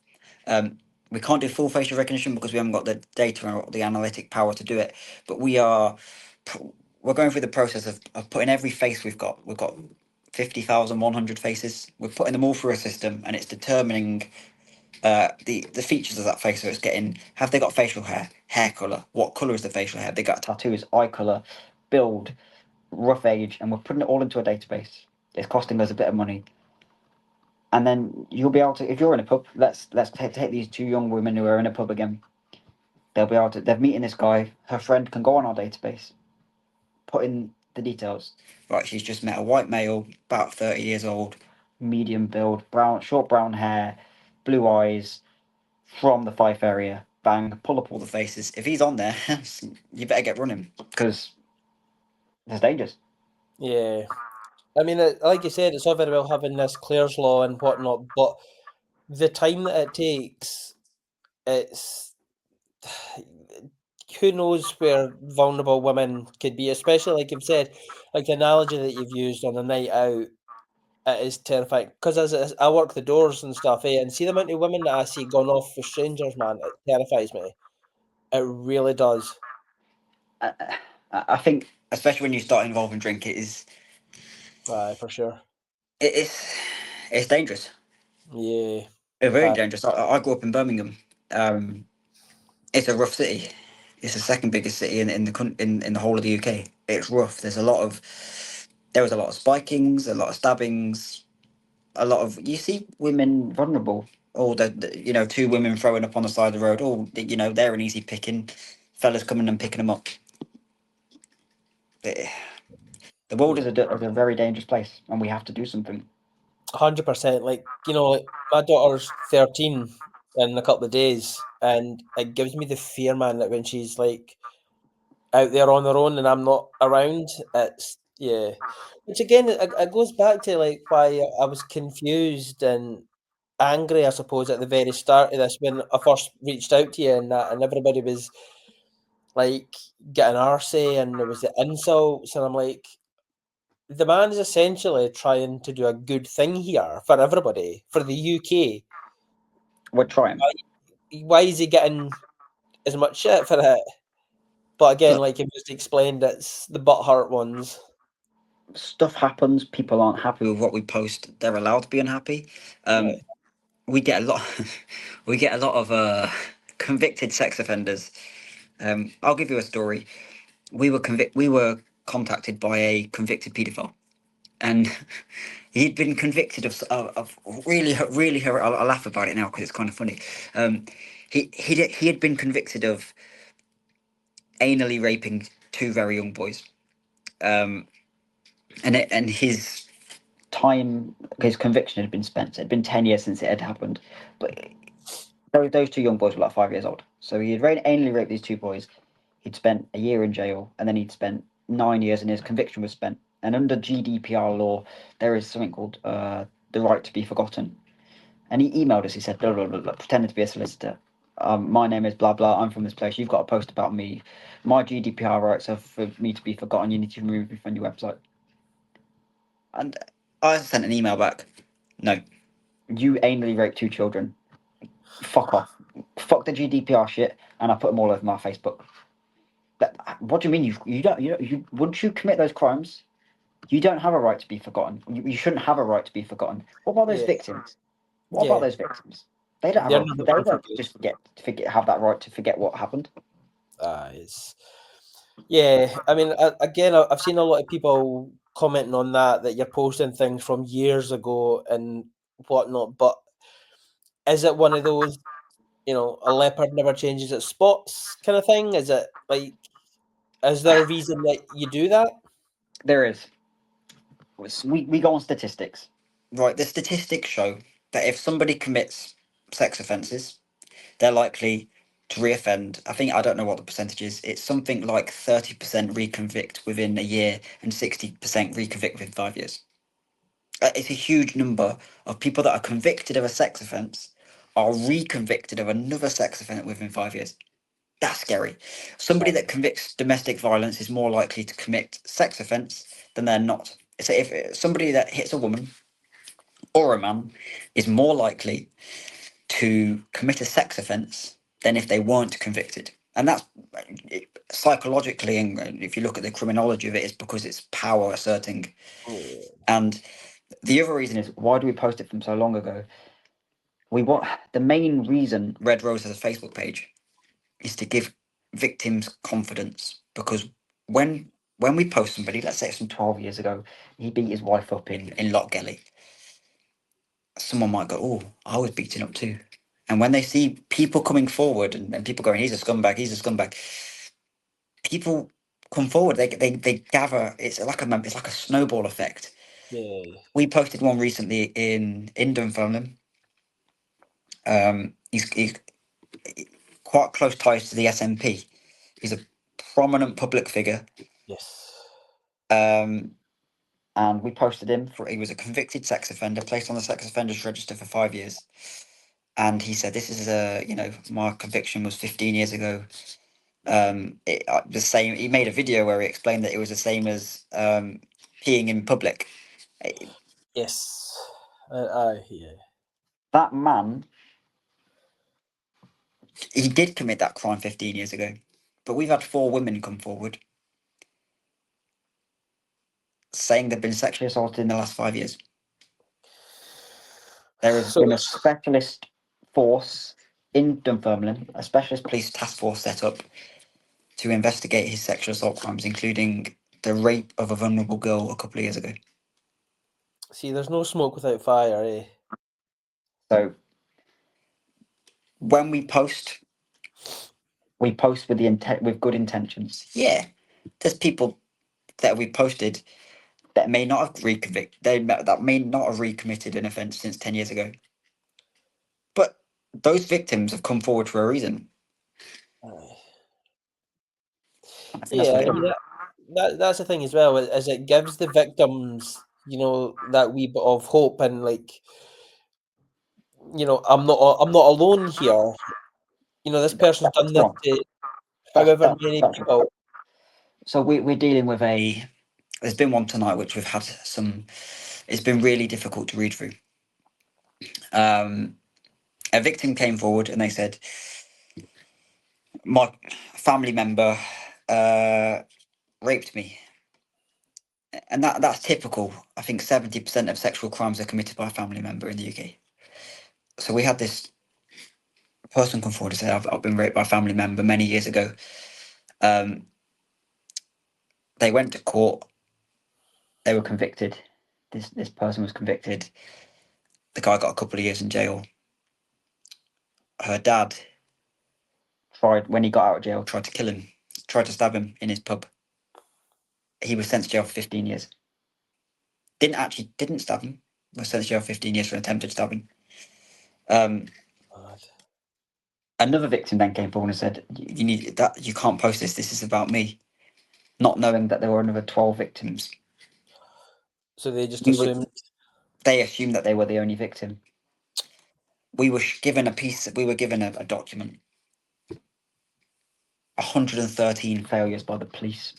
Um, we can't do full facial recognition because we haven't got the data or the analytic power to do it. But we're going through the process of putting every face we've got. We've got 50,100 faces. We're putting them all through a system, and it's determining the features of that face. So it's getting, have they got facial hair color? What color is the facial hair? They got tattoos, eye color, build, rough age, and we're putting it all into a database. It's costing us a bit of money, and then you'll be able to, if you're in a pub, let's take these two young women who are in a pub again. They'll be able to. They're meeting this guy. Her friend can go on our database, put in the details. Right, she's just met a white male, about 30 years old, medium build, short brown hair, blue eyes, from the Fife area. Bang, pull up all the faces. If he's on there, you better get running because there's dangers. Yeah. I mean, like you said, it's all very well having this Clare's Law and whatnot, but the time that it takes, it's who knows where vulnerable women could be, especially like you've said, like the analogy that you've used on a night out. It is terrifying because as I work the doors and stuff, and see the amount of women that I see gone off for strangers, man, it terrifies me. It really does. I, I think, especially when you start involving drink, Aye, for sure. it's dangerous. Yeah. It's very Aye. dangerous. I grew up in Birmingham. It's a rough city. It's the second biggest city in the whole of the UK. It's rough. There was a lot of spikings, a lot of stabbings, a lot of you see women vulnerable. Or two women throwing up on the side of the road. Oh, they're an easy picking. Fellas coming and picking them up. The, the world is Yeah. a very dangerous place, and we have to do something. 100%. Like, like my daughter's 13 in a couple of days, and it gives me the fear, man, that when she's like out there on her own and I'm not around, it's yeah. Which again, it goes back to like why I was confused and angry, I suppose, at the very start of this when I first reached out to you and that, and everybody was like getting arsey and there was the insults, and I'm like, the man is essentially trying to do a good thing here for everybody, for the UK. We're trying. Why is he getting as much shit for it? But again, Look, like you just explained, it's the butthurt ones. stuff happens. People aren't happy with what we post. They're allowed to be unhappy. Yeah. Um, we get a lot. We get a lot of convicted sex offenders. I'll give you a story. We were contacted by a convicted paedophile, and he'd been convicted of really I'll laugh about it now because it's kind of funny. He had been convicted of anally raping two very young boys. Um, and his conviction had been spent. It had been 10 years since it had happened, but those two young boys were like 5 years old. So he had anally raped these two boys. He'd spent a year in jail, and then he'd spent 9 years, and his conviction was spent. And under GDPR law, there is something called the right to be forgotten. And he emailed us. He said, blah, blah, blah, blah, pretending to be a solicitor. My name is blah blah. I'm from this place. You've got a post about me. My GDPR rights are for me to be forgotten. You need to remove me from your website. And I sent an email back. No, you anally raped two children. Fuck off. Fuck the GDPR shit. And I put them all over my Facebook. What do you mean you don't once you commit those crimes, you don't have a right to be forgotten. You shouldn't have a right to be forgotten. What about those Yeah. victims? What about Yeah. those victims? They don't have They're a never they going to don't forget. just have that right to forget what happened. It's yeah. I mean, again, I've seen a lot of people commenting on that you're posting things from years ago and whatnot. But is it one of those, a leopard never changes its spots kind of thing? Is it like, is there a reason that you do that? There is. We go on statistics. Right, the statistics show that if somebody commits sex offences, they're likely to reoffend. I don't know what the percentage is. It's something like 30% reconvict within a year and 60% reconvict within 5 years. It's a huge number of people that are convicted of a sex offence are reconvicted of another sex offence within 5 years. That's scary. Somebody that convicts domestic violence is more likely to commit sex offence than they're not. So if somebody that hits a woman or a man is more likely to commit a sex offence than if they weren't convicted. And that's psychologically, and if you look at the criminology of it, it's because it's power asserting. Yeah. And the other reason is, why do we post it from so long ago? We want the main reason Red Rose has a Facebook page is to give victims confidence, because when we post somebody, let's say it's from 12 years ago, he beat his wife up in Lochgelly, someone might go, oh, I was beaten up too. And when they see people coming forward and people going, he's a scumbag, he's a scumbag, people come forward. They gather. It's like a snowball effect. Yeah. We posted one recently in Dunfermline. He's quite close ties to the SNP. He's a prominent public figure. Yes. Um, and we posted him for he was a convicted sex offender, placed on the sex offenders register for 5 years. And he said, "This is my conviction was 15 years ago. The same. He made a video where he explained that it was the same as peeing in public. Yes. Yeah. That man, he did commit that crime 15 years ago, but we've had 4 women come forward saying they've been sexually assaulted in the last 5 years. There has So been a specialist force in Dunfermline, a specialist police task force set up to investigate his sexual assault crimes, including the rape of a vulnerable girl a couple of years ago. see, there's no smoke without fire, eh? So when we post with the intent, with good intentions. Yeah, there's people that we posted that may not have that may not have recommitted an offence since 10 years ago. But those victims have come forward for a reason. Aye. I think that's Yeah, what and it I mean is. that's the thing as well, is it gives the victims, that wee bit of hope and like, I'm not alone here. This person's done That's this wrong. to That's however that's many that's people. so we're dealing with a. There's been one tonight which we've had some. It's been really difficult to read through. Um, a victim came forward and they said, my family member raped me, and that's typical. I think 70% of sexual crimes are committed by a family member in the UK. So we had this person come forward and say, I've been raped by a family member many years ago. Um, they went to court. They were convicted. This person was convicted. The guy got a couple of years in jail. Her dad tried, when he got out of jail, tried to kill him, tried to stab him in his pub. He was sent to jail for 15 years. Didn't stab him. Was sent to jail for 15 years for an attempted stabbing. Um, God. Another victim then came forward and said, "You need that. You can't post this. This is about me." Not knowing that there were another 12 victims. So they just We were. assumed. They assumed that they were the only victim. We were given a piece. We were given a document. 113 failures by the police,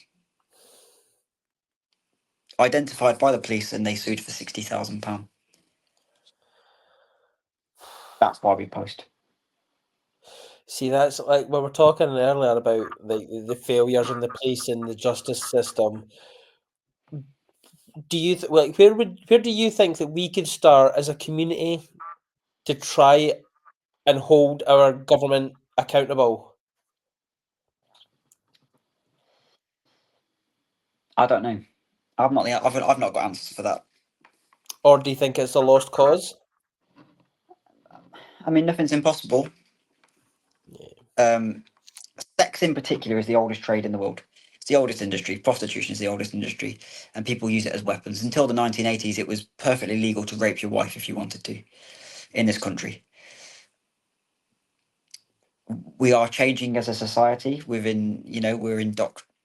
identified by the police, and they sued for £60,000. That's why we post. See, that's like when we're talking earlier about the failures in the police and the justice system. Do you like where do you think that we could start as a community to try and hold our government accountable? I don't know. I've not got answers for that. Or do you think it's a lost cause? I mean, nothing's impossible. Yeah. Sex in particular is the oldest trade in the world. It's the oldest industry. Prostitution is the oldest industry, and people use it as weapons. Until the 1980s, it was perfectly legal to rape your wife if you wanted to in this country. We are changing as a society. We're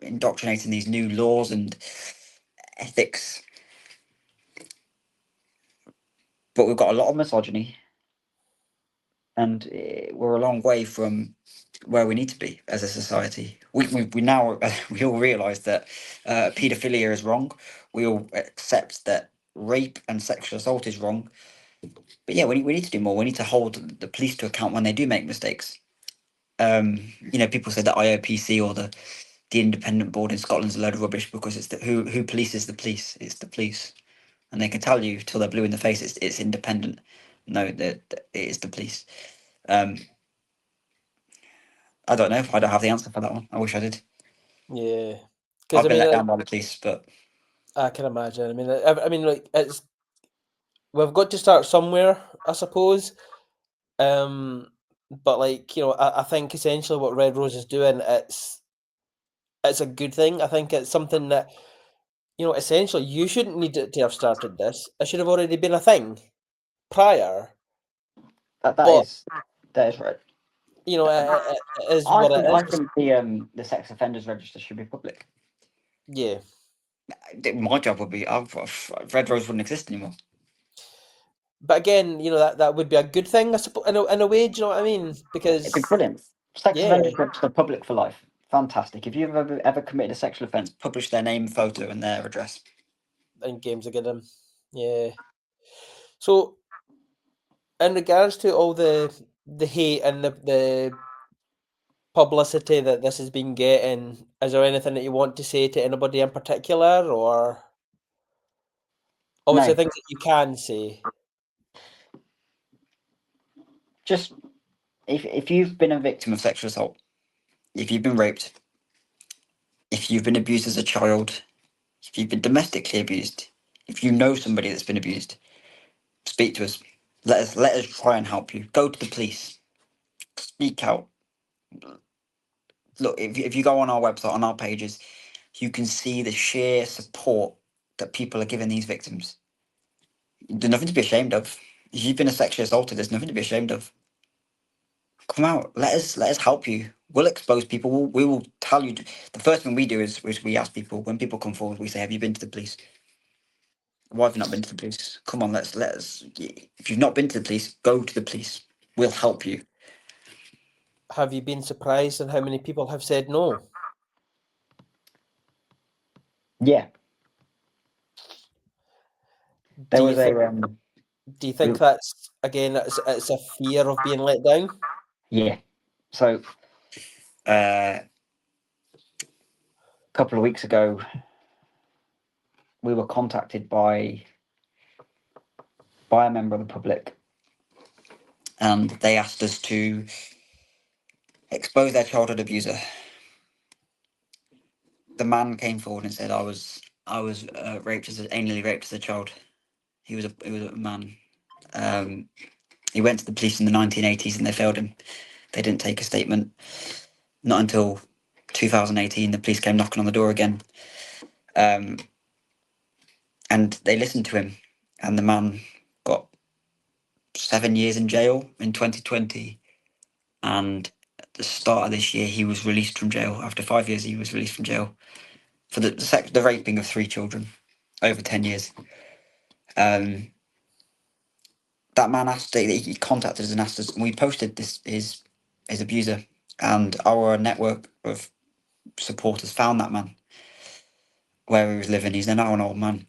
indoctrinating these new laws and ethics, but we've got a lot of misogyny, and we're a long way from where we need to be as a society. We now we all realise that paedophilia is wrong. We all accept that rape and sexual assault is wrong. But yeah, we need to do more. We need to hold the police to account when they do make mistakes. People say that IOPC or the independent board in Scotland's a load of rubbish because it's who polices the police. It's the police, and they can tell you till they're blue in the face it's independent. No, it is the police. Um, I don't know. I don't have the answer for that one. I wish I did. Yeah. Because I've I been mean, let down by the police, but I can imagine. I mean, like we've got to start somewhere, I suppose. But like I think essentially what Red Rose is doing, it's a good thing. I think it's something that essentially you shouldn't need to have started this. It should have already been a thing prior. that that But is that is right. it is I what think it I is. think the sex offenders register should be public. Yeah. My job would be Red Rose wouldn't exist anymore. But again, that would be a good thing, I suppose, in a way. Do you know what I mean? It'd be Because brilliant. Sex yeah, offenders register public for life. fantastic. If you've ever committed a sexual offence, publish their name, photo, and their address. in games again them. Yeah. So in regards to all the hate and the publicity that this has been getting, is there anything that you want to say to anybody in particular, or obviously No, things that you can say? just if you've been a victim of sexual assault, if you've been raped, if you've been abused as a child, if you've been domestically abused, if you know somebody that's been abused, speak to us. Let us try and help you. Go to the police. Speak out. Look, if you go on our website, on our pages, you can see the sheer support that people are giving these victims. There's nothing to be ashamed of. If you've been sexually assaulted, there's nothing to be ashamed of. Come out. Let us help you. We'll expose people. We will tell you. The first thing we do is we ask people, when people come forward, we say, "Have you been to the police? Why have you not been to the police? Come on, let us. If you've not been to the police, go to the police. We'll help you." Have you been surprised at how many people have said no? Yeah, Do there you was a think do you think that's again it's a fear of being let down? yeah. So a couple of weeks ago, we were contacted by a member of the public, and they asked us to expose their childhood abuser. The man came forward and said, "I was raped anally raped as a child." He was a man. Um, he went to the police in the 1980s and they failed him. They didn't take a statement. Not until 2018, the police came knocking on the door again, um, and they listened to him. And the man got 7 years in jail in 2020, and at the start of this year, he was released from jail. After 5 years, he was released from jail for the raping of 3 children over 10 years. That man asked, he contacted us and asked us, and we posted his abuser, and our network of supporters found that man where he was living. He's now an old man,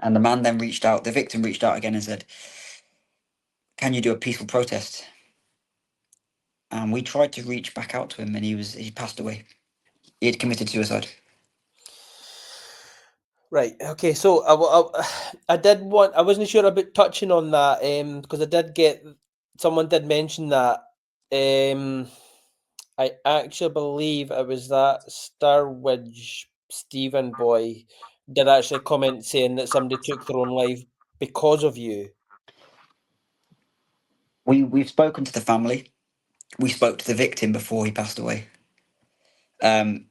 and the man then reached out. The victim reached out again and said, "Can you do a peaceful protest?" And we tried to reach back out to him, and he passed away. He had committed suicide. Right. Okay. So I did want. I wasn't sure about touching on that because I did get someone did mention that. I actually believe it was that Starwidge Stephen boy did actually comment saying that somebody took their own life because of you. We've spoken to the family. We spoke to the victim before he passed away. Um,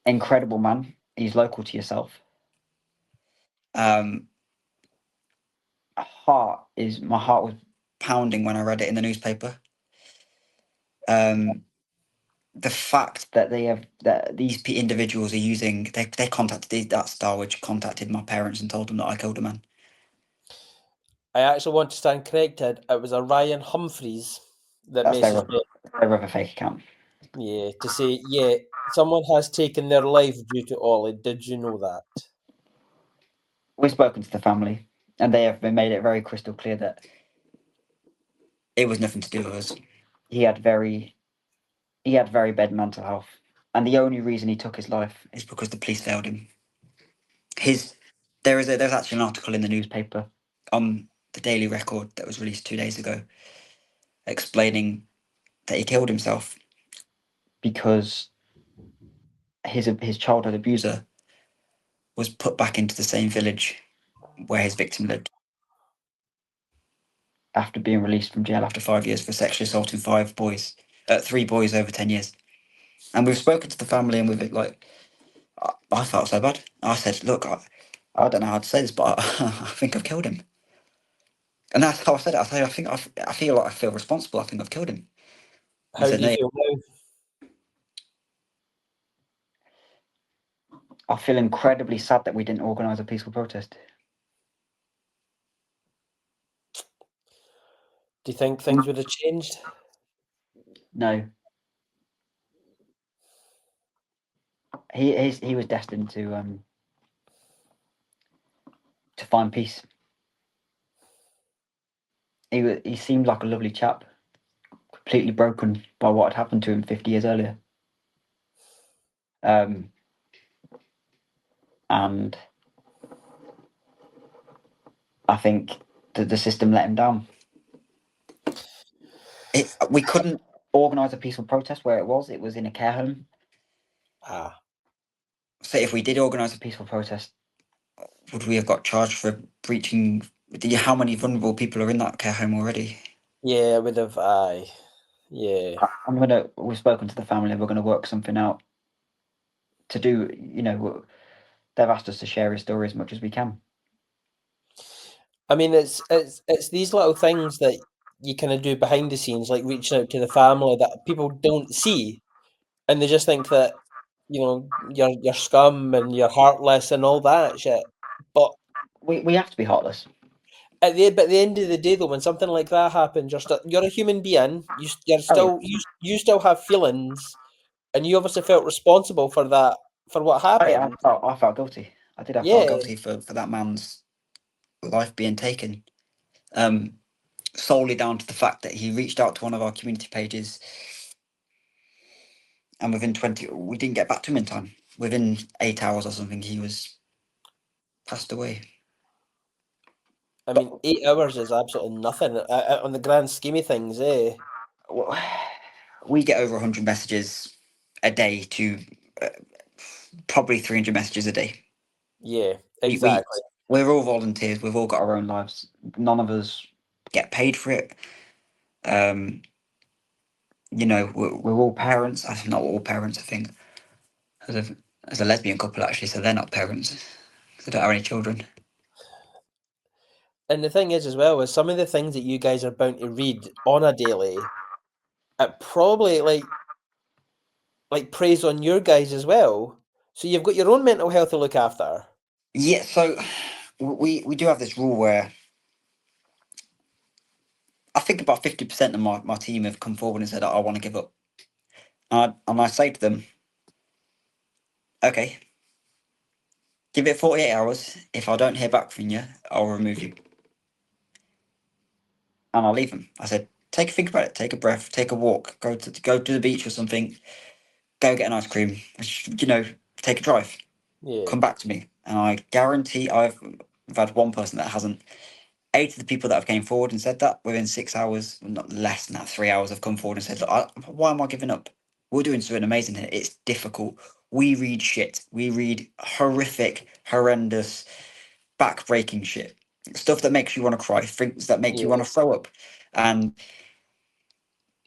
Incredible man. He's local to yourself. Um, my heart was pounding when I read it in the newspaper. The fact that these individuals are using they contacted that star which contacted my parents and told them that I killed a man. I actually want to stand corrected. It was a Ryan Humphreys that That's messaged me. their other fake account. Yeah, to say, yeah, someone has taken their life due to Ollie. Did you know that? We've spoken to the family, and they have made it very crystal clear that it was nothing to do with us. He had very bad mental health, and the only reason he took his life is because the police failed him. There's actually an article in the newspaper on the Daily Record that was released 2 days ago, explaining that he killed himself because his childhood abuser was put back into the same village where his victim lived after being released from jail after 5 years for sexually assaulting 3 boys over 10 years. And we've spoken to the family, and we've I felt so bad. I said, "Look, I don't know how to say this, but I think I've killed him." And that's how I said it. I said, I feel like I feel responsible. I think I've killed him." He How said, do you "No, feel now? I feel incredibly sad that we didn't organise a peaceful protest." Do you think things would have changed? No, he was destined to find peace. He seemed like a lovely chap, completely broken by what had happened to him 50 years earlier. And I think that the system let him down. We couldn't organise a peaceful protest where it was. It was in a care home. Ah, So if we did organise a peaceful protest, would we have got charged for breaching? How many vulnerable people are in that care home already? yeah, would have. Aye, yeah. We've spoken to the family. We're gonna work something out to do. They've asked us to share his story as much as we can. I mean, it's these little things that you kind of do behind the scenes, like reaching out to the family that people don't see, and they just think that you're scum and you're heartless and all that shit. But We have to be heartless. at the end of the day, though, when something like that happens, you're a human being. You're Oh yeah. still you still have feelings, and you obviously felt responsible for that for what Oh yeah. happened. I felt guilty. I did. I felt Yeah, guilty for that man's life being taken. Solely down to the fact that he reached out to one of our community pages, and within 20, we didn't get back to him in time. Within 8 hours or something, he was passed away. I But mean, 8 hours is absolutely nothing on the grand scheme of things, eh? well, we get over 100 messages a day to uh, probably 300 messages a day. Yeah, We, we, exactly. we're all volunteers. We've all got our own lives. None of us get paid for it. Um, we're all parents. Not all parents, I think. As a lesbian couple, actually, so they're not parents. 'Cause they don't have any children. And the thing is, as well, is some of the things that you guys are bound to read on a daily, it probably like preys on your guys as well. So you've got your own mental health to look after. Yeah, so we do have this rule where I think about 50% of my team have come forward and said, I want to give up. And I say to them, okay, give it 48 hours. If I don't hear back from you, I'll remove you. And I'll leave them. I said, take a think about it, take a breath, take a walk, go to the beach or something, go get an ice cream, take a drive, Yeah, come back to me. And I guarantee I've had one person that hasn't. 8 of the people that have came forward and said that within 6 hours, not less than that, 3 hours, have come forward and said, look, why am I giving up? We're doing something amazing here. It's difficult. We read shit. We read horrific, horrendous, back-breaking shit. Stuff that makes you want to cry, things that make you want yeah, to throw up. And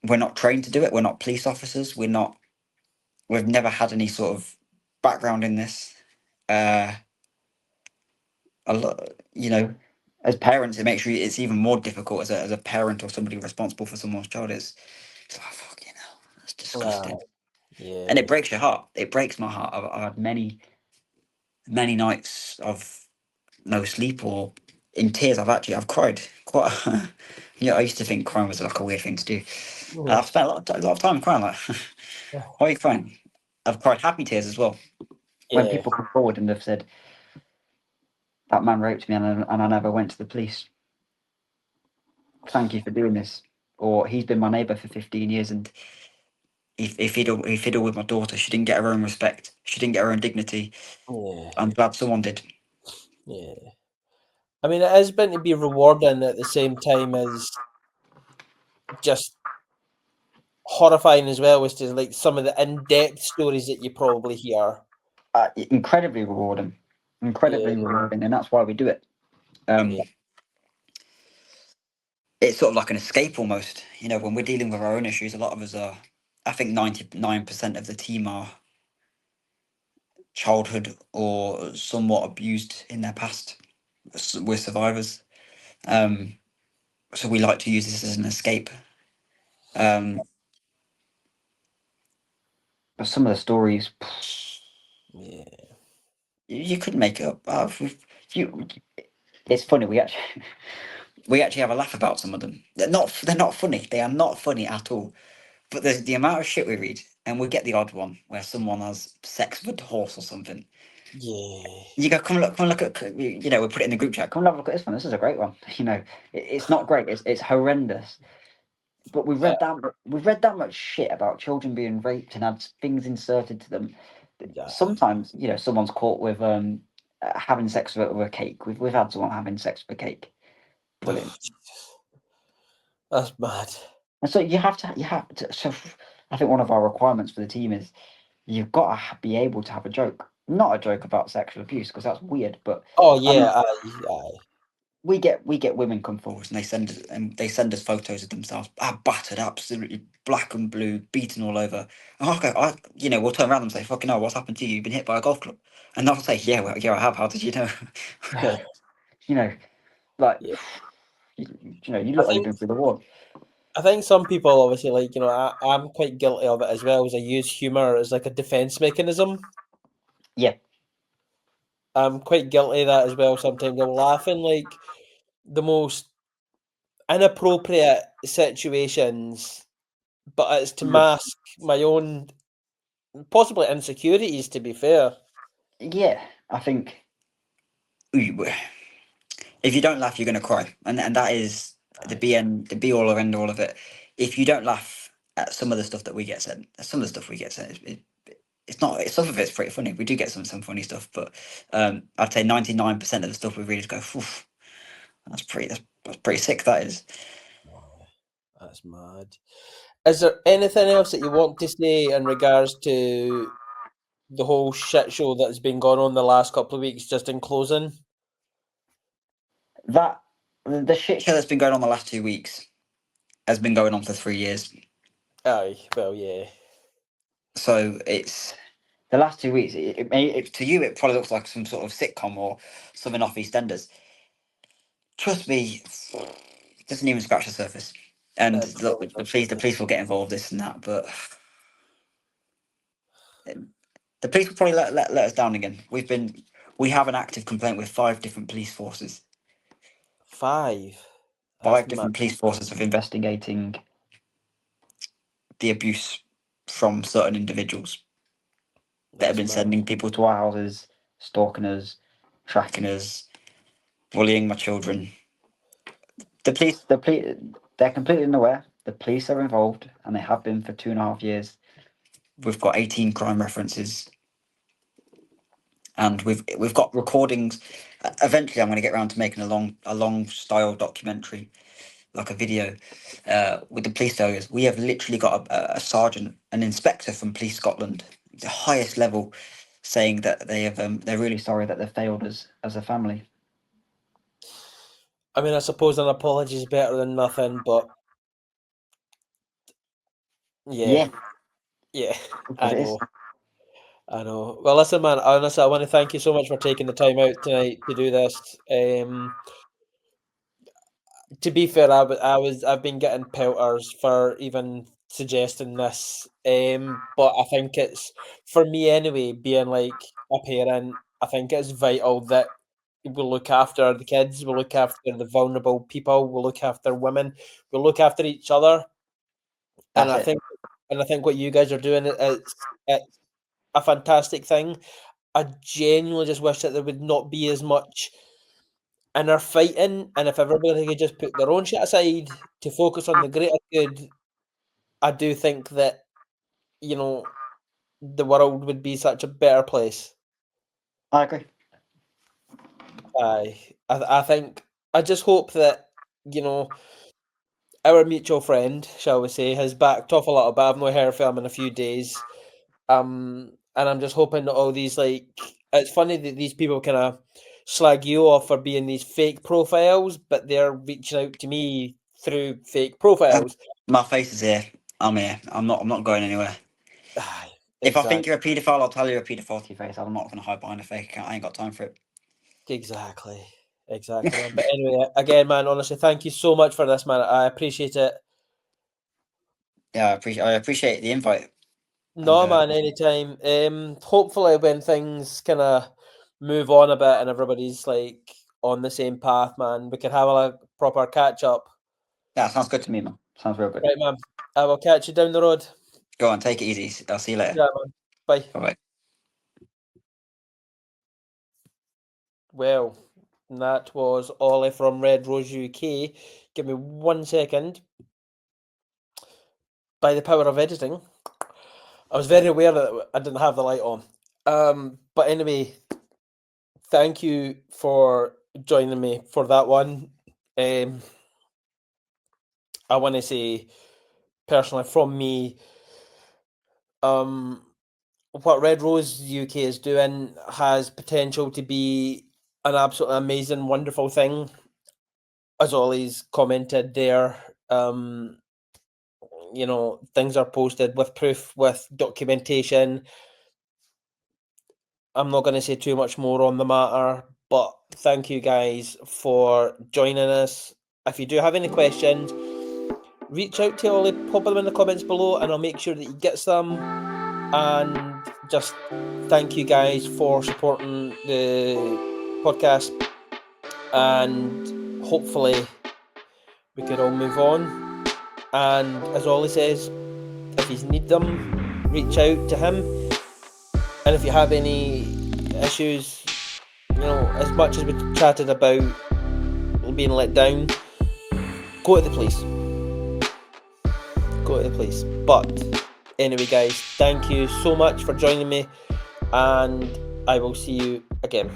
we're not trained to do it. We're not police officers. We've never had any sort of background in this. Uh, a lot, as parents, it makes it's even more difficult as a parent or somebody responsible for someone's child. It's like, fucking hell, that's disgusting. And yeah, it breaks your heart. It breaks my heart. I've had many nights of no sleep or in tears. I've cried quite. I used to think crying was like a weird thing to do. And yeah. I've spent a lot of time crying. Like, why are you crying? I've cried happy tears as well. When Yeah. people come forward and have said that man raped me and I never went to the police. Thank you for doing this. Or he's been my neighbour for 15 years and he fiddled with my daughter. She didn't get her own respect. She didn't get her own dignity. Yeah, I'm glad someone did. yeah. I mean, it is meant to be rewarding at the same time as just horrifying as well, as to like some of the in-depth stories that you probably hear. Incredibly rewarding. Yeah, Incredibly rewarding. And that's why we do it. Um, yeah, it's sort of like an escape almost. When we're dealing with our own issues, a lot of us are, I think 99% of the team are childhood or somewhat abused in their past. We're survivors. Um, so we like to use this as an escape. Um, but some of the stories, yeah. you couldn't make it up. You, it's funny. We actually have a laugh about some of them. They're not funny. They are not funny at all. But the amount of shit we read, and we get the odd one where someone has sex with a horse or something. Yeah. You go, come look at, you know, we put it in the group chat. Come and have a look at this one. This is a great one. You know, it's not great. It's horrendous. But Uh, we've read that much shit about children being raped and had things inserted to them. yeah. Sometimes, you know, someone's caught with having sex with a cake. We've had someone having sex with a cake. Oh, Brilliant. that's mad. And so you have to. So I think one of our requirements for the team is you've got to be able to have a joke, not a joke about sexual abuse because that's weird. But Oh I mean, yeah, aye. we get women come forward and they send us photos of themselves battered, absolutely black and blue, beaten all over. And okay, you know, we'll turn around and say, "Fucking hell, what's happened to you? You've been hit by a golf club," and they'll say, "Yeah, well, yeah, I have. How did you know?" Okay, you know, like Yeah. you know, you I look like you've think been through the war. I think some people obviously like, I'm quite guilty of it as well, as I use humor as like a defense mechanism. Yeah, I'm quite guilty of that as well. Sometimes I'm laughing like the most inappropriate situations, but it's to mask my own possibly insecurities, to be fair. yeah. I think if you don't laugh, you're going to cry, and that is Aye. the be all or end all of it. If you don't laugh at some of the stuff that we get said, some of the stuff we get said, it's not. Some of it's pretty funny. We do get some funny stuff, but I'd say 99% of the stuff we read is go, "Oof, that's pretty sick." That is. That's mad. Is there anything else that you want to say in regards to the whole shit show that's been going on the last couple of weeks, just in closing? That the shit show that's been going on the last 2 weeks has been going on for 3 years. Aye, well, yeah. So it's the last 2 weeks. To you, it probably looks like some sort of sitcom or something off EastEnders. Trust me, it doesn't even scratch the surface. And look, the police will get involved, this and that, but the police will probably let us down again. We have an active complaint with 5 different police forces. Five. That's Five mad. different police forces of investigating the abuse from certain individuals that have That's been mad. sending people to our houses, stalking us, tracking us, bullying my children. The police, they're completely unaware. The police are involved, and they have been for 2.5 years. We've got 18 crime references, and we've got recordings. Eventually, I'm going to get around to making a long style documentary, like a video, with the police failures. We have literally got a sergeant, an inspector from Police Scotland, the highest level, saying that they're really sorry that they failed us as a family. I mean, I suppose an apology is better than nothing, but yeah, Yeah, yeah, because I it is. know. I know. Well, listen, man, honestly, I want to thank you so much for taking the time out tonight to do this. To be fair, I've been getting pelters for even suggesting this. But I think it's for me anyway, being like a parent, I think it's vital that we look after the kids, we look after the vulnerable people, we look after women, we look after each other. And That's I it. think what you guys are doing it's a fantastic thing. I genuinely just wish that there would not be as much inner fighting, and if everybody could just put their own shit aside to focus on the greater good, I do think that, you know, the world would be such a better place. I agree. Aye. I think I just hope that, you know, our mutual friend, shall we say, has backed off a little bit. I've not heard from him in a few days. And I'm just hoping that all these it's funny that these people kind of slag you off for being these fake profiles, but they're reaching out to me through fake Um, profiles. my face is here. I'm here. I'm not going anywhere. Aye, If I think exactly, you're a paedophile, I'll tell you a paedophile to your face. I'm not going to hide behind a fake account. I ain't got time for it. exactly, exactly, man. But anyway, again, man, honestly, thank you so much for this, man. I appreciate it. Yeah, I appreciate the invite. And No, man, anytime. Hopefully, when things kind of move on a bit and everybody's like on the same path, man, we can have a proper catch up. yeah, sounds good to me, man. Sounds real good. Right, man. I will catch you down the road. Go on, take it easy. I'll see you later. Yeah, man. Bye. Bye. Well, that was Ollie from Red Rose UK. Give me 1 second. By the power of editing, I was very aware that I didn't have the light on. But anyway, thank you for joining me for that one. I want to say personally from me, what Red Rose UK is doing has potential to be an absolutely amazing, wonderful thing. As Ollie's commented there, things are posted with proof, with documentation. I'm not going to say too much more on the matter, but thank you guys for joining us. If you do have any questions, reach out to Ollie, pop them in the comments below, and I'll make sure that he gets them. And just thank you guys for supporting the podcast, and hopefully we can all move on. And as Ollie says, if you need them, reach out to him. And if you have any issues, as much as we chatted about being let down, go to the police. Go to the police. But anyway, guys, thank you so much for joining me, and I will see you again.